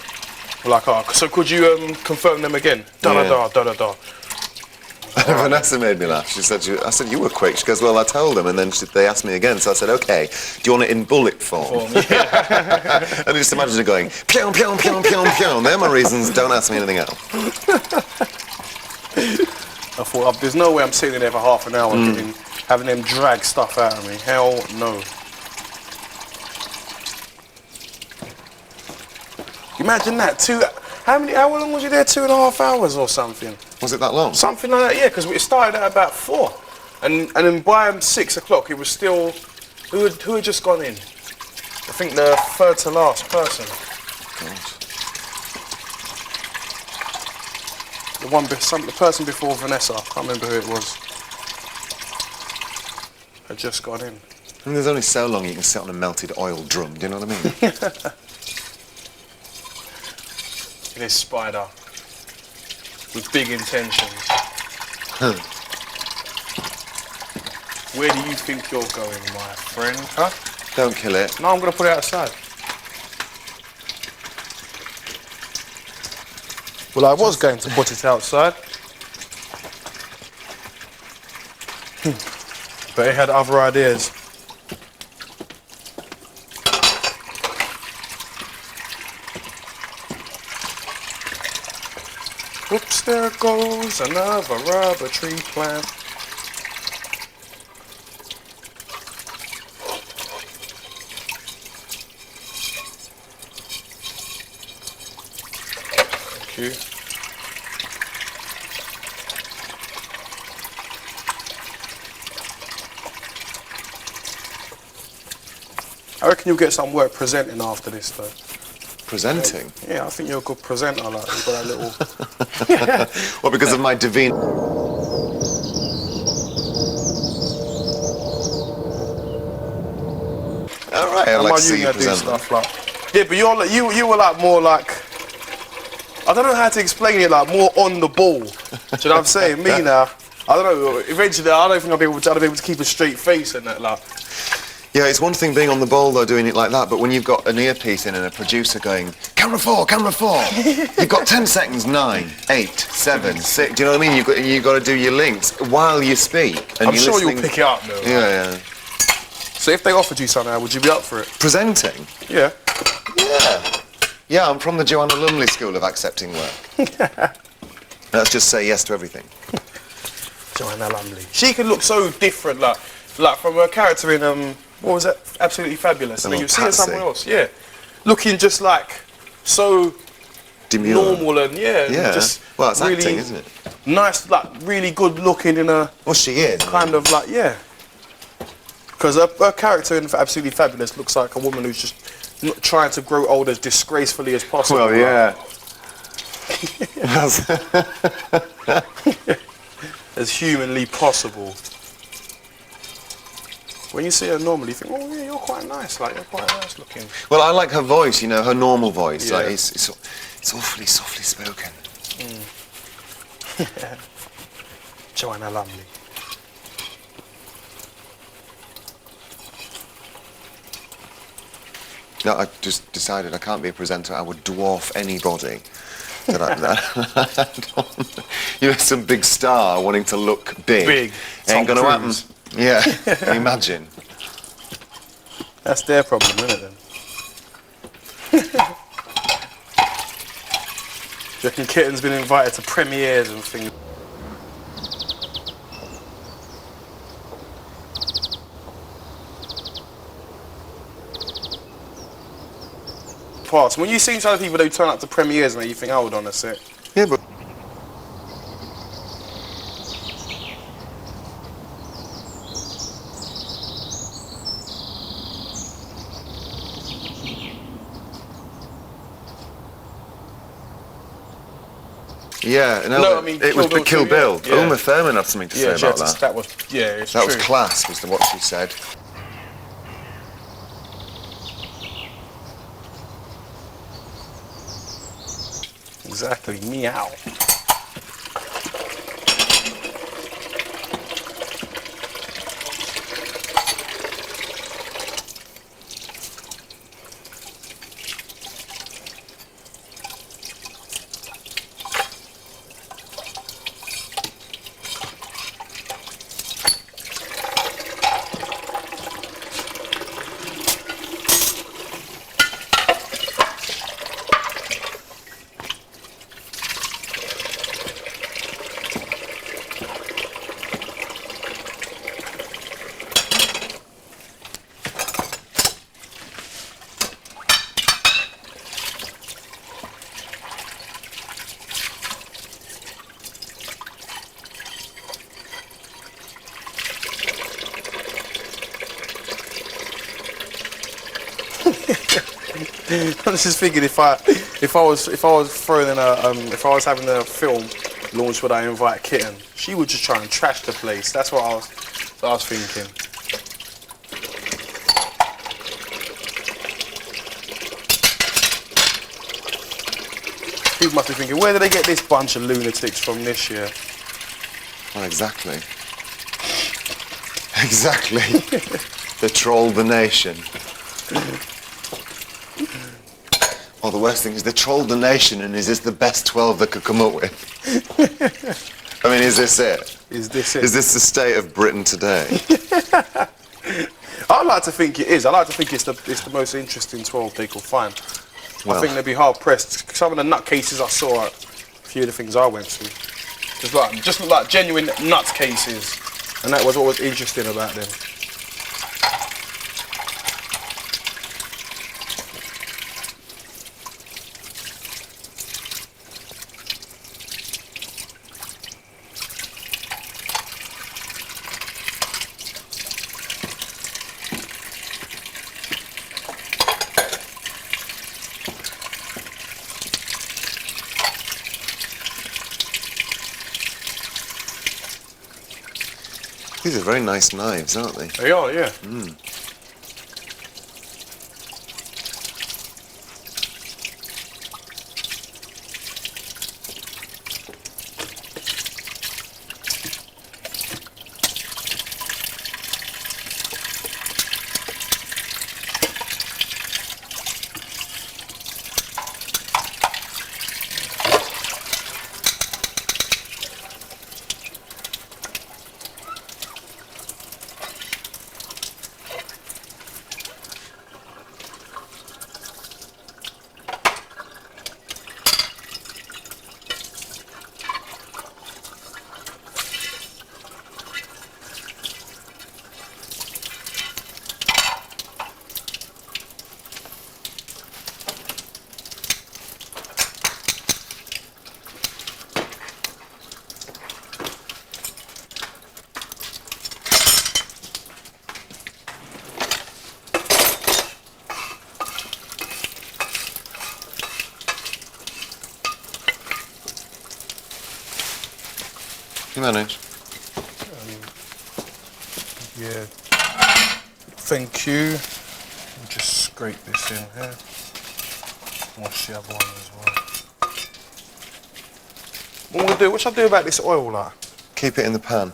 A: We're like, oh, so could you confirm them again? Da-da-da.
F: Vanessa made me laugh. She said, I said, you were quick. She goes, well, I told them, and then they asked me again. So I said, okay, do you want it in bullet form?
A: Yeah.
F: And I just imagine her going, pew, pew, pew, pew, pew. They're my reasons, don't ask me anything else.
A: I thought, there's no way I'm sitting there for half an hour having them drag stuff out of me. Hell no. Imagine that, how long was you there? 2.5 hours or something?
F: Was it that long?
A: Something like that, yeah, because it started at about 4. And then by 6 o'clock, it was still, who had just gone in? I think the third to last person. The person before Vanessa, I can't remember who it was, had just gone in.
F: And there's only so long you can sit on a melted oil drum, do you know what I mean?
A: This spider with big intentions. Where do you think you're going, my friend? Huh?
F: Don't kill it.
A: No, I'm going to put it outside. Well, I was going to put it outside. But it had other ideas. Whoops, there goes another rubber tree plant. Thank you. I reckon you'll get some work presenting after this, though.
F: Presenting?
A: Yeah, I think you're a good presenter. Like you've got that little.
F: Well, because of my divine. All right, I'd like to see you present
A: stuff like. Yeah, but you were like more like. I don't know how to explain it. Like more on the ball. Do you know what I'm saying? Me now. I don't know. Eventually, I don't think I'll be able to keep a straight face and that. Like.
F: Yeah, it's one thing being on the ball though, doing it like that, but when you've got an earpiece in and a producer going, camera 4, you've got 10 seconds, 9, 8, 7, 6. Do you know what I mean? You've got to do your links while you speak. And
A: I'm sure you'll pick it up though.
F: Yeah.
A: So if they offered you something, would you be up for it?
F: Presenting?
A: Yeah.
F: Yeah, I'm from the Joanna Lumley School of Accepting Work. Let's just say yes to everything.
A: Joanna Lumley. She could look so different, like from her character in what was that? Absolutely Fabulous. And then you see her somewhere else. Yeah. Looking just like so
F: demure.
A: Normal and just
F: well, it's
A: really
F: acting, isn't it?
A: Nice, like really good looking in a.
F: Well, she is.
A: Kind of like Because her character in Absolutely Fabulous looks like a woman who's just not trying to grow old as disgracefully as possible.
F: Well, yeah.
A: As humanly possible. When you see her normally, you think, oh yeah, you're quite nice. Like, you're quite nice looking.
F: Well, I like her voice, you know, her normal voice.
A: Yeah.
F: Like, it's awfully softly spoken.
A: Joanna Lumley.
F: No, I just decided I can't be a presenter. I would dwarf anybody. That you know, some big star wanting to look big.
A: Big.
F: Ain't
A: Tom
F: gonna happen.
A: Cruise.
F: Yeah, imagine.
A: That's their problem, isn't it, then? Do you reckon Kitten's been invited to premieres and things? Parts. When you see other people who turn up to premieres and you think, hold on a sec.
F: Yeah, but yeah,
A: No, I mean,
F: it was
A: Kill Bill
F: Kill
A: too,
F: Bill.
A: yeah.
F: Uma Thurman had something to say
A: she had
F: about that.
A: that was, yeah, it's
F: That
A: true.
F: was class, was what she said.
A: Exactly, meow. I was just thinking if I was throwing in if I was having a film launch, would I invite Kitten? She would just try and trash the place. That's what I was thinking. People must be thinking, where did they get this bunch of lunatics from this year?
F: Well, exactly. Exactly. They trolled the nation. Well, the worst thing is they trolled the nation, and is this the best 12 they could come up with? I mean, is this it?
A: Is this it?
F: Is this the state of Britain today?
A: I like to think it is. I like to think it's the most interesting 12 they could find. I
F: Well.
A: think they'd be hard pressed. Some of the nutcases I saw at a few of the things I went to, just look like genuine nutcases, and that was what was interesting about them.
F: These are very nice knives, aren't they?
A: They are, yeah.
F: You manage.
A: Yeah. Thank you. Just scrape this in here. Wash the other one as well. What should I do about this oil, like?
F: Keep it in the pan.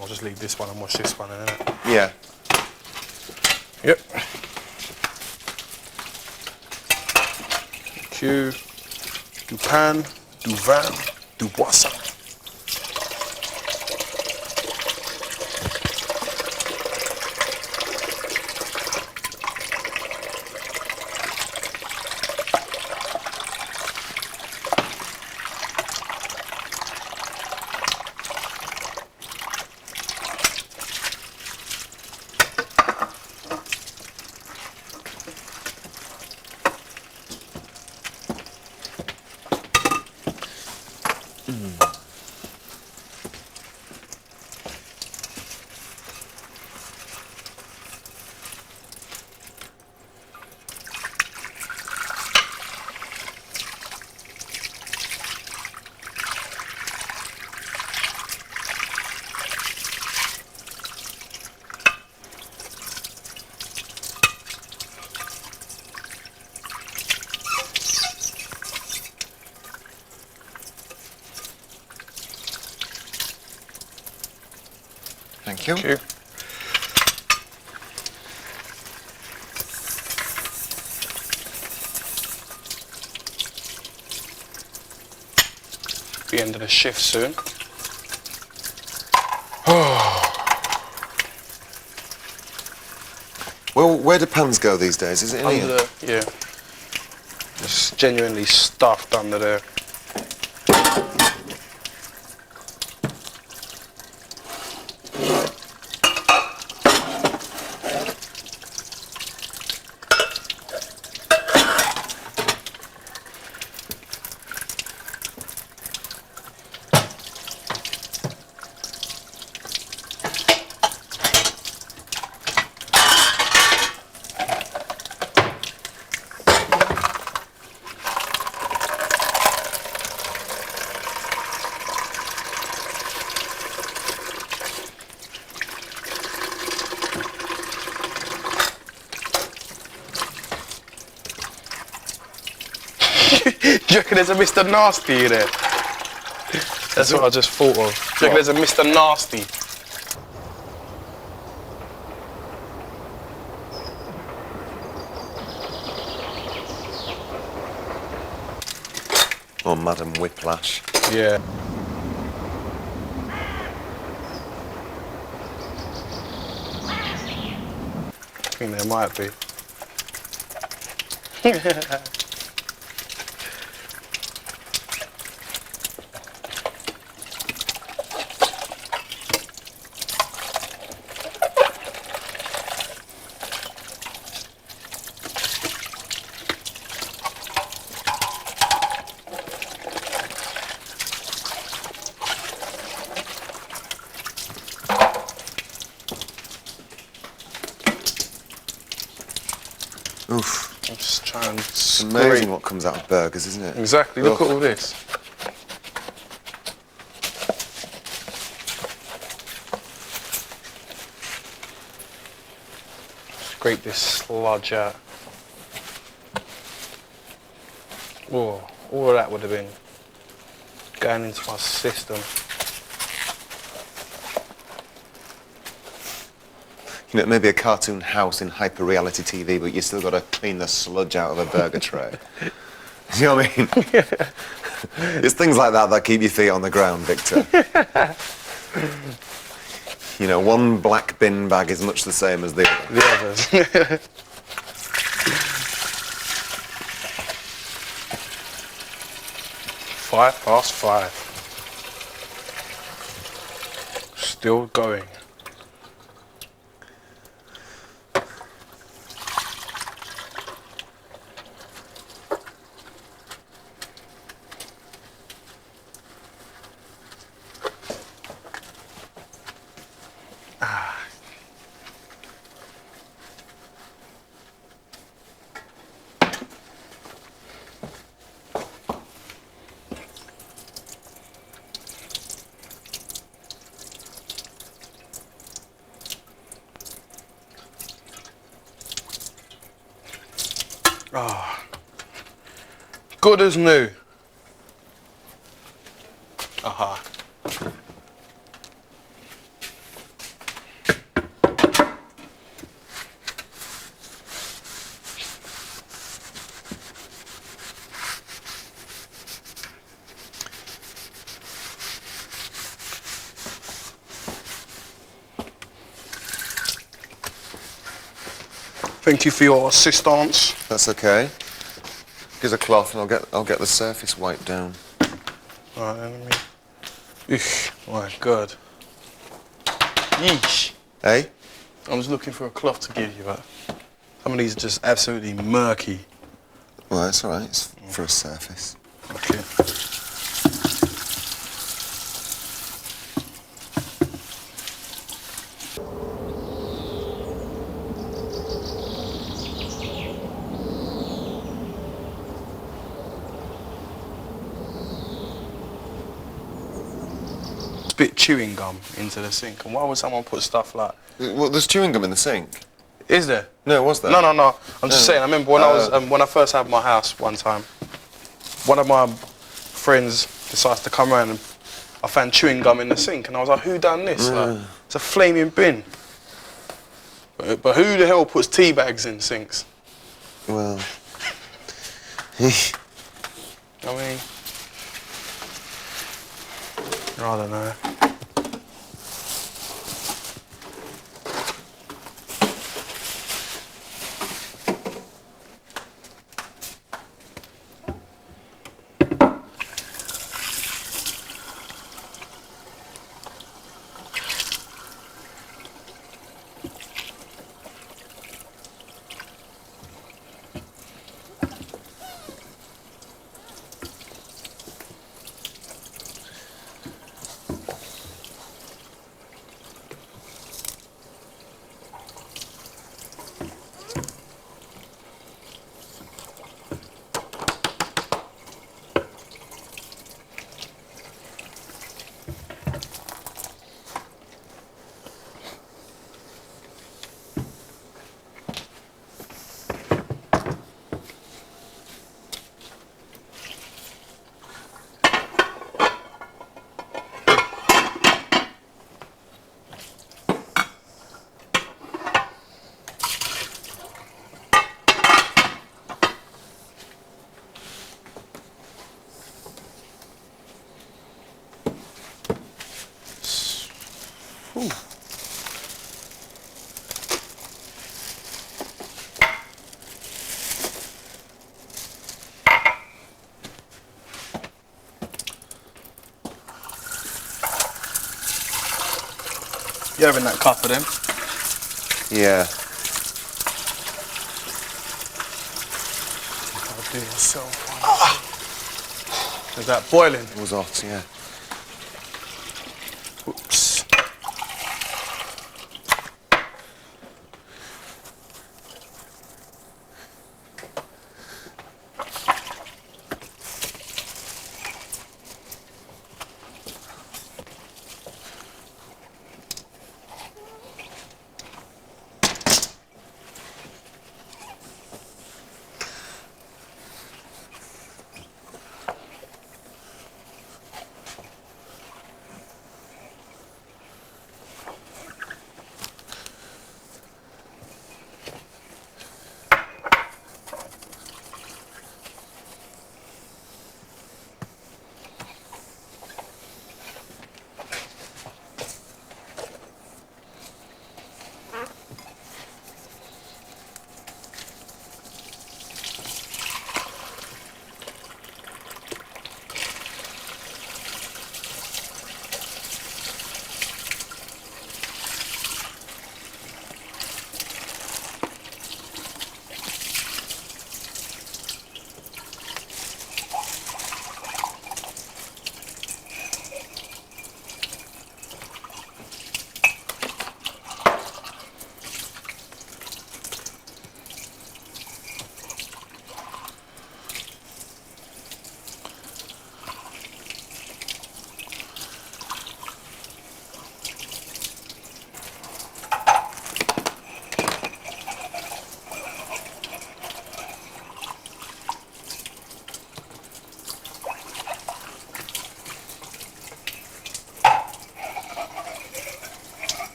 A: I'll just leave this one and wash this one, innit?
F: Yeah.
A: Yep. Thank you. Du pan, du vin, du boisson.
F: Thank you.
A: Thank you. The end of the shift soon.
F: Well, where do pans go these days? Is it in
A: Under
F: here?
A: the, yeah. Just genuinely stuffed under there. Do you reckon there's a Mr. Nasty in there? That's what I just thought of. Do you reckon there's a Mr. Nasty?
F: Or Madam Whiplash?
A: Yeah. I think there might be.
F: Oof.
A: I'm just trying to
F: It's amazing what comes out of burgers, isn't it?
A: Exactly, look
F: Ugh.
A: at all this. Scrape this sludge out. Oh, all of that would have been going into my system.
F: You know, it may be a cartoon house in hyper-reality TV, but you still got to clean the sludge out of a burger tray. You know what I mean? It's things like that that keep your feet on the ground, Victor. You know, one black bin bag is much the same as the other.
A: The others. 5:05. Still going. Ah. Good as new. Aha. Thank you for your assistance.
F: That's okay. Here's a cloth and I'll get the surface wiped down.
A: Right, let me. Eesh, my God. Yeesh.
F: Hey?
A: I was looking for a cloth to give you, but some of these are just absolutely murky.
F: Well, it's all right. It's for a surface.
A: Okay. Spit chewing gum into the sink, and why would someone put stuff like?
F: Well, there's chewing gum in the sink.
A: Is there?
F: No, was there?
A: No. I'm just
F: No.
A: saying. I remember when I was when I first had my house one time. One of my friends decides to come around and I found chewing gum in the sink, and I was like, "Who done this? Like, it's a flaming bin." But who the hell puts tea bags in sinks?
F: Well,
A: I mean, I don't know. Ooh. You having that cup of them?
F: yeah.
A: I'll do yourself one. Is that boiling?
F: It was hot, yeah.
A: Oops.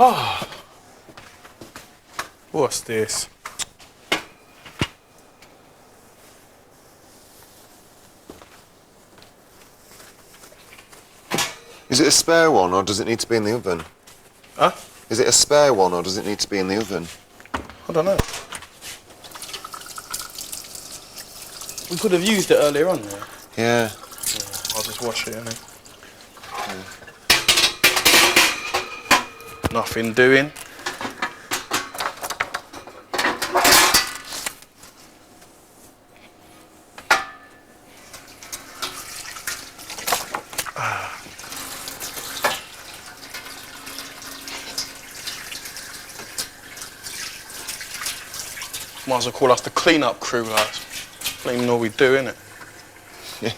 A: Oh. What's this?
F: Is it a spare one, or does it need to be in the oven?
A: Huh?
F: Is it a spare one, or does it need to be in the oven?
A: I don't know. We could have used it earlier on there.
F: Yeah.
A: I'll just wash it, innit? Nothing doing. Might as well call us the clean-up crew, guys. Don't even know what we do, innit?
F: Yeah.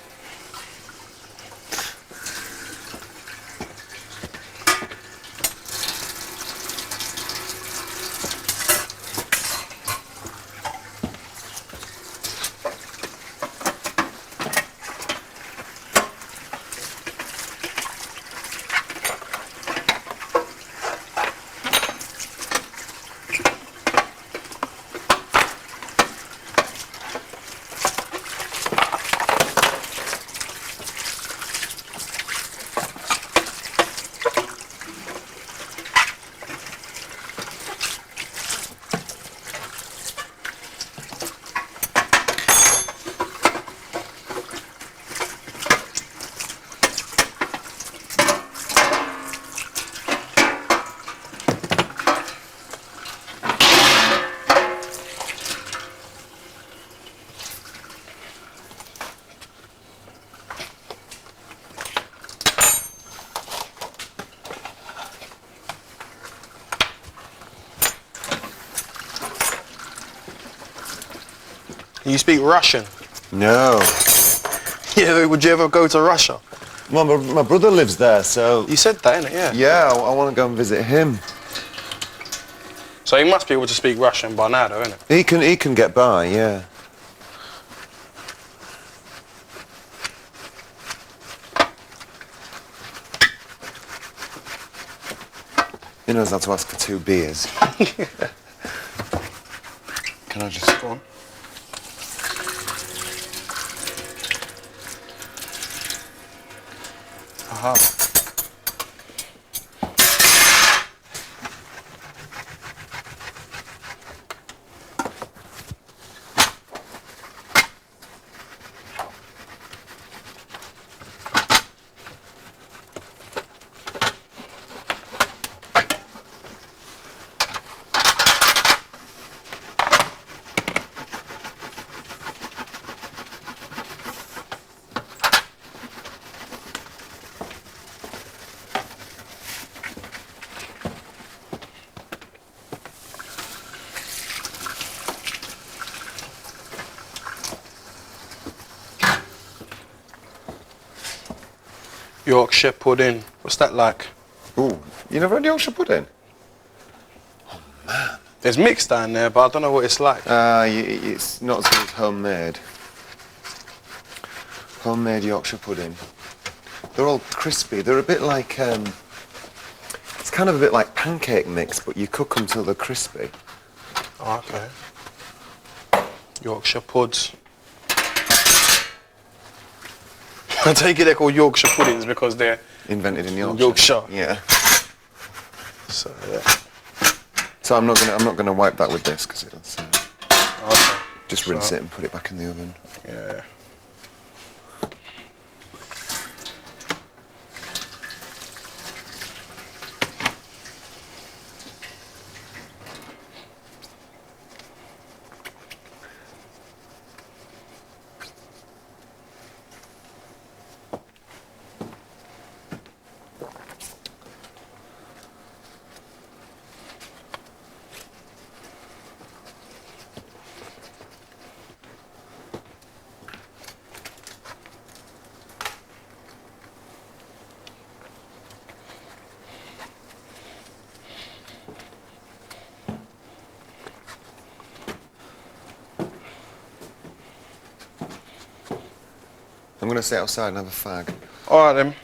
A: You speak Russian?
F: No.
A: Yeah, would you ever go to Russia?
F: Well, my brother lives there, so...
A: You said that, innit? Yeah.
F: Yeah, I want to go and visit him.
A: So he must be able to speak Russian by now, though, innit?
F: He can get by, yeah. He knows how to ask for 2 beers. Can I just...
A: Go on. Aha. Yorkshire pudding. What's that like?
F: Ooh, you never had Yorkshire pudding?
A: There's mixed down there, but I don't know what it's like.
F: It's not as good as homemade. Homemade Yorkshire pudding. They're all crispy. They're a bit like, it's kind of a bit like pancake mix, but you cook them till they're crispy.
A: Oh, okay. Yorkshire puds. I take it they're called Yorkshire puddings because they're
F: Invented in Yorkshire.
A: Yorkshire.
F: Yeah.
A: So yeah.
F: So I'm not gonna wipe that with this because it's
A: Okay.
F: just rinse
A: So-
F: it and put it back in the oven.
A: Yeah.
F: I'm gonna sit outside and have a fag.
A: All right then.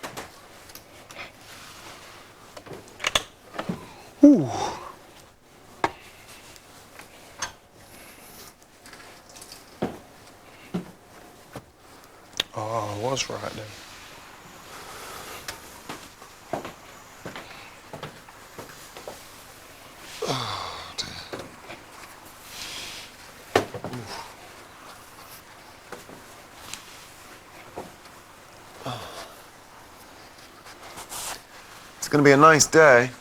A: Ooh. Oh, I was right then.
F: Oh, dear. It's going to be a nice day.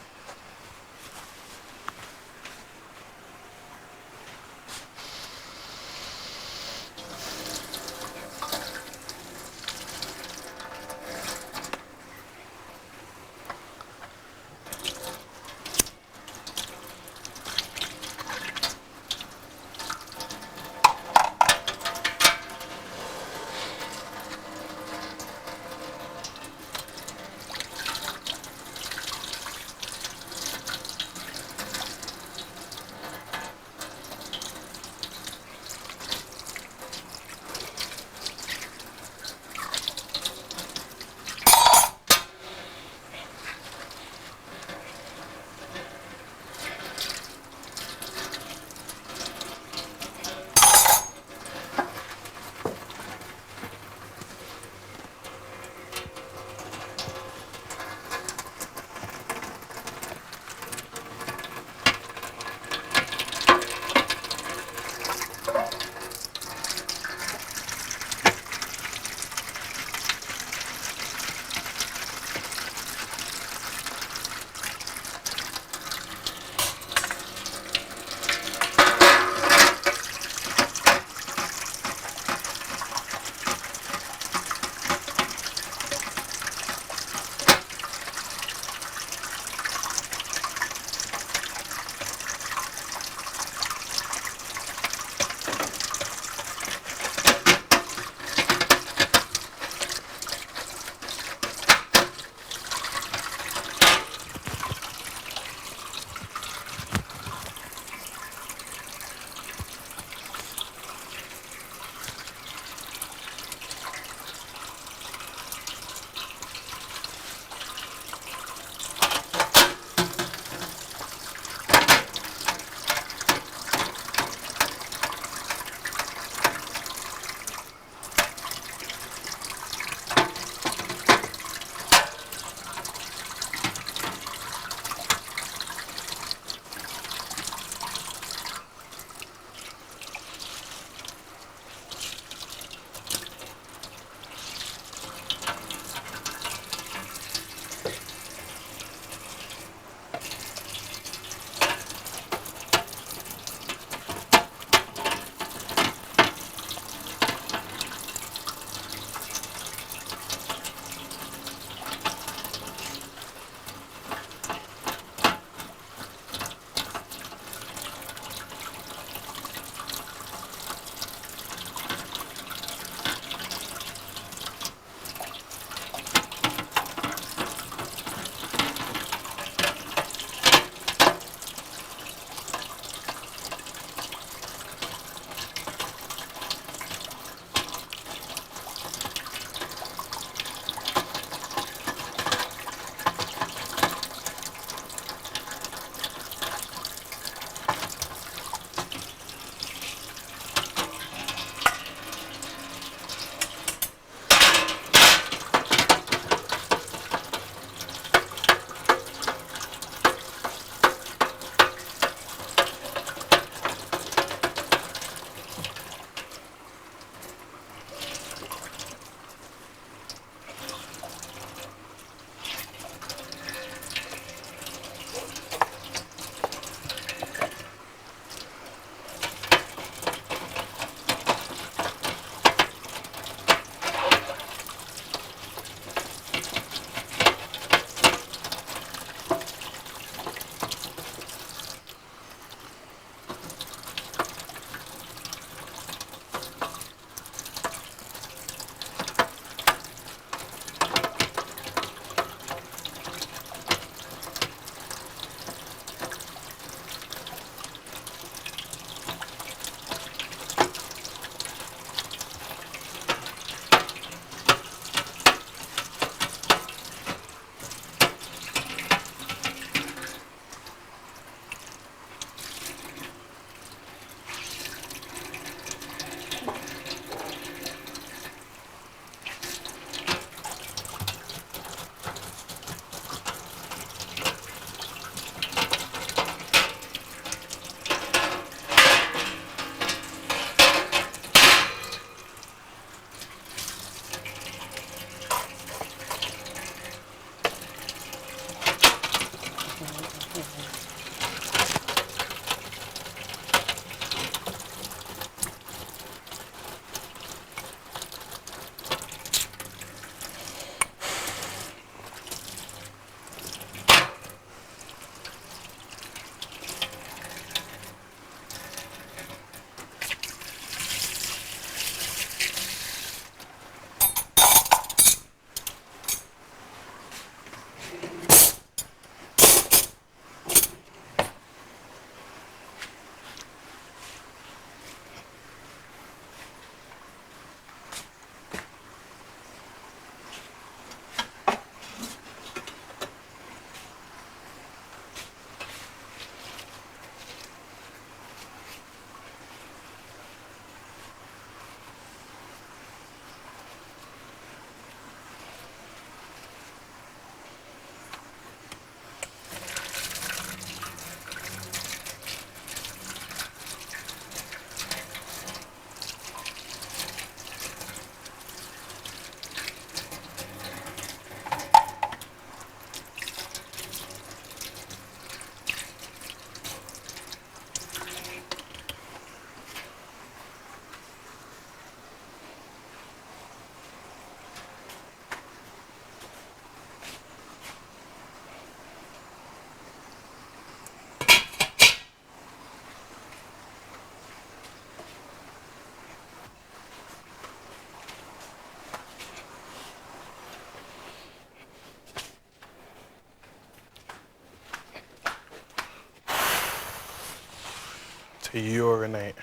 A: to urinate.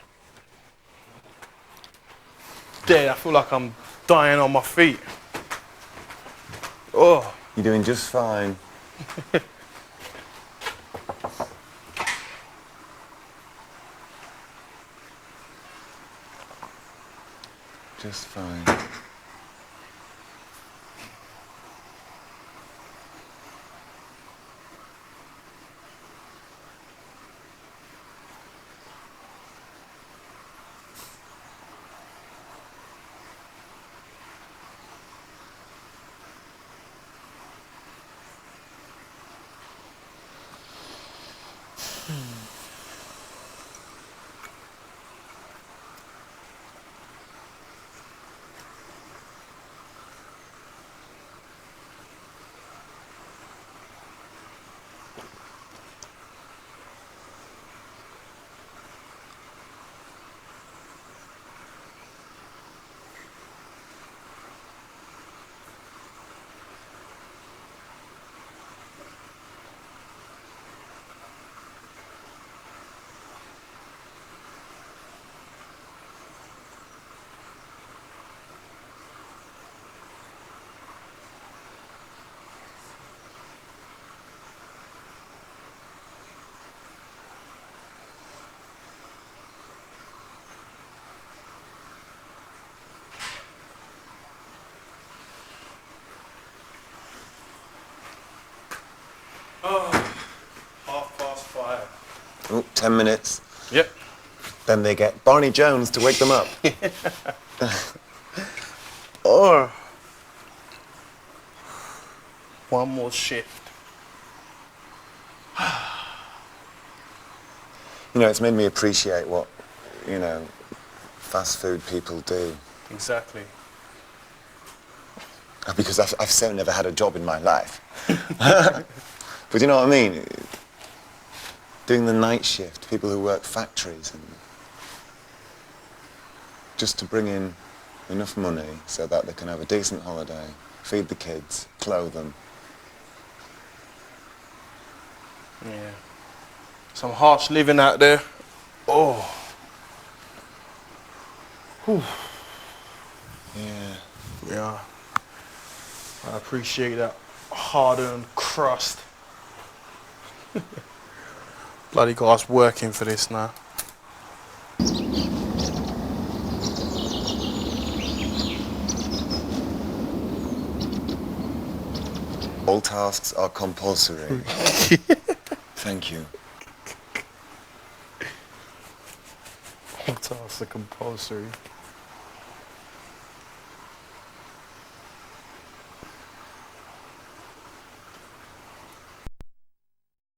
A: Dead, I feel like I'm dying on my feet. Oh.
F: You're doing just fine. Just fine.
A: Oh, 5:30.
F: Oh, 10 minutes.
A: Yep.
F: Then they get Barney Jones to wake them up.
A: Oh. One more shift.
F: You know, it's made me appreciate what, you know, fast food people do.
A: Exactly.
F: Because I've so never had a job in my life. But you know what I mean? Doing the night shift, people who work factories, and just to bring in enough money so that they can have a decent holiday, feed the kids, clothe them.
A: Yeah. Some harsh living out there. Oh. Whew.
F: Yeah.
A: Yeah. I appreciate that hard-earned crust. Bloody guy's working for this now.
F: All tasks are compulsory. Thank you.
A: All tasks are compulsory.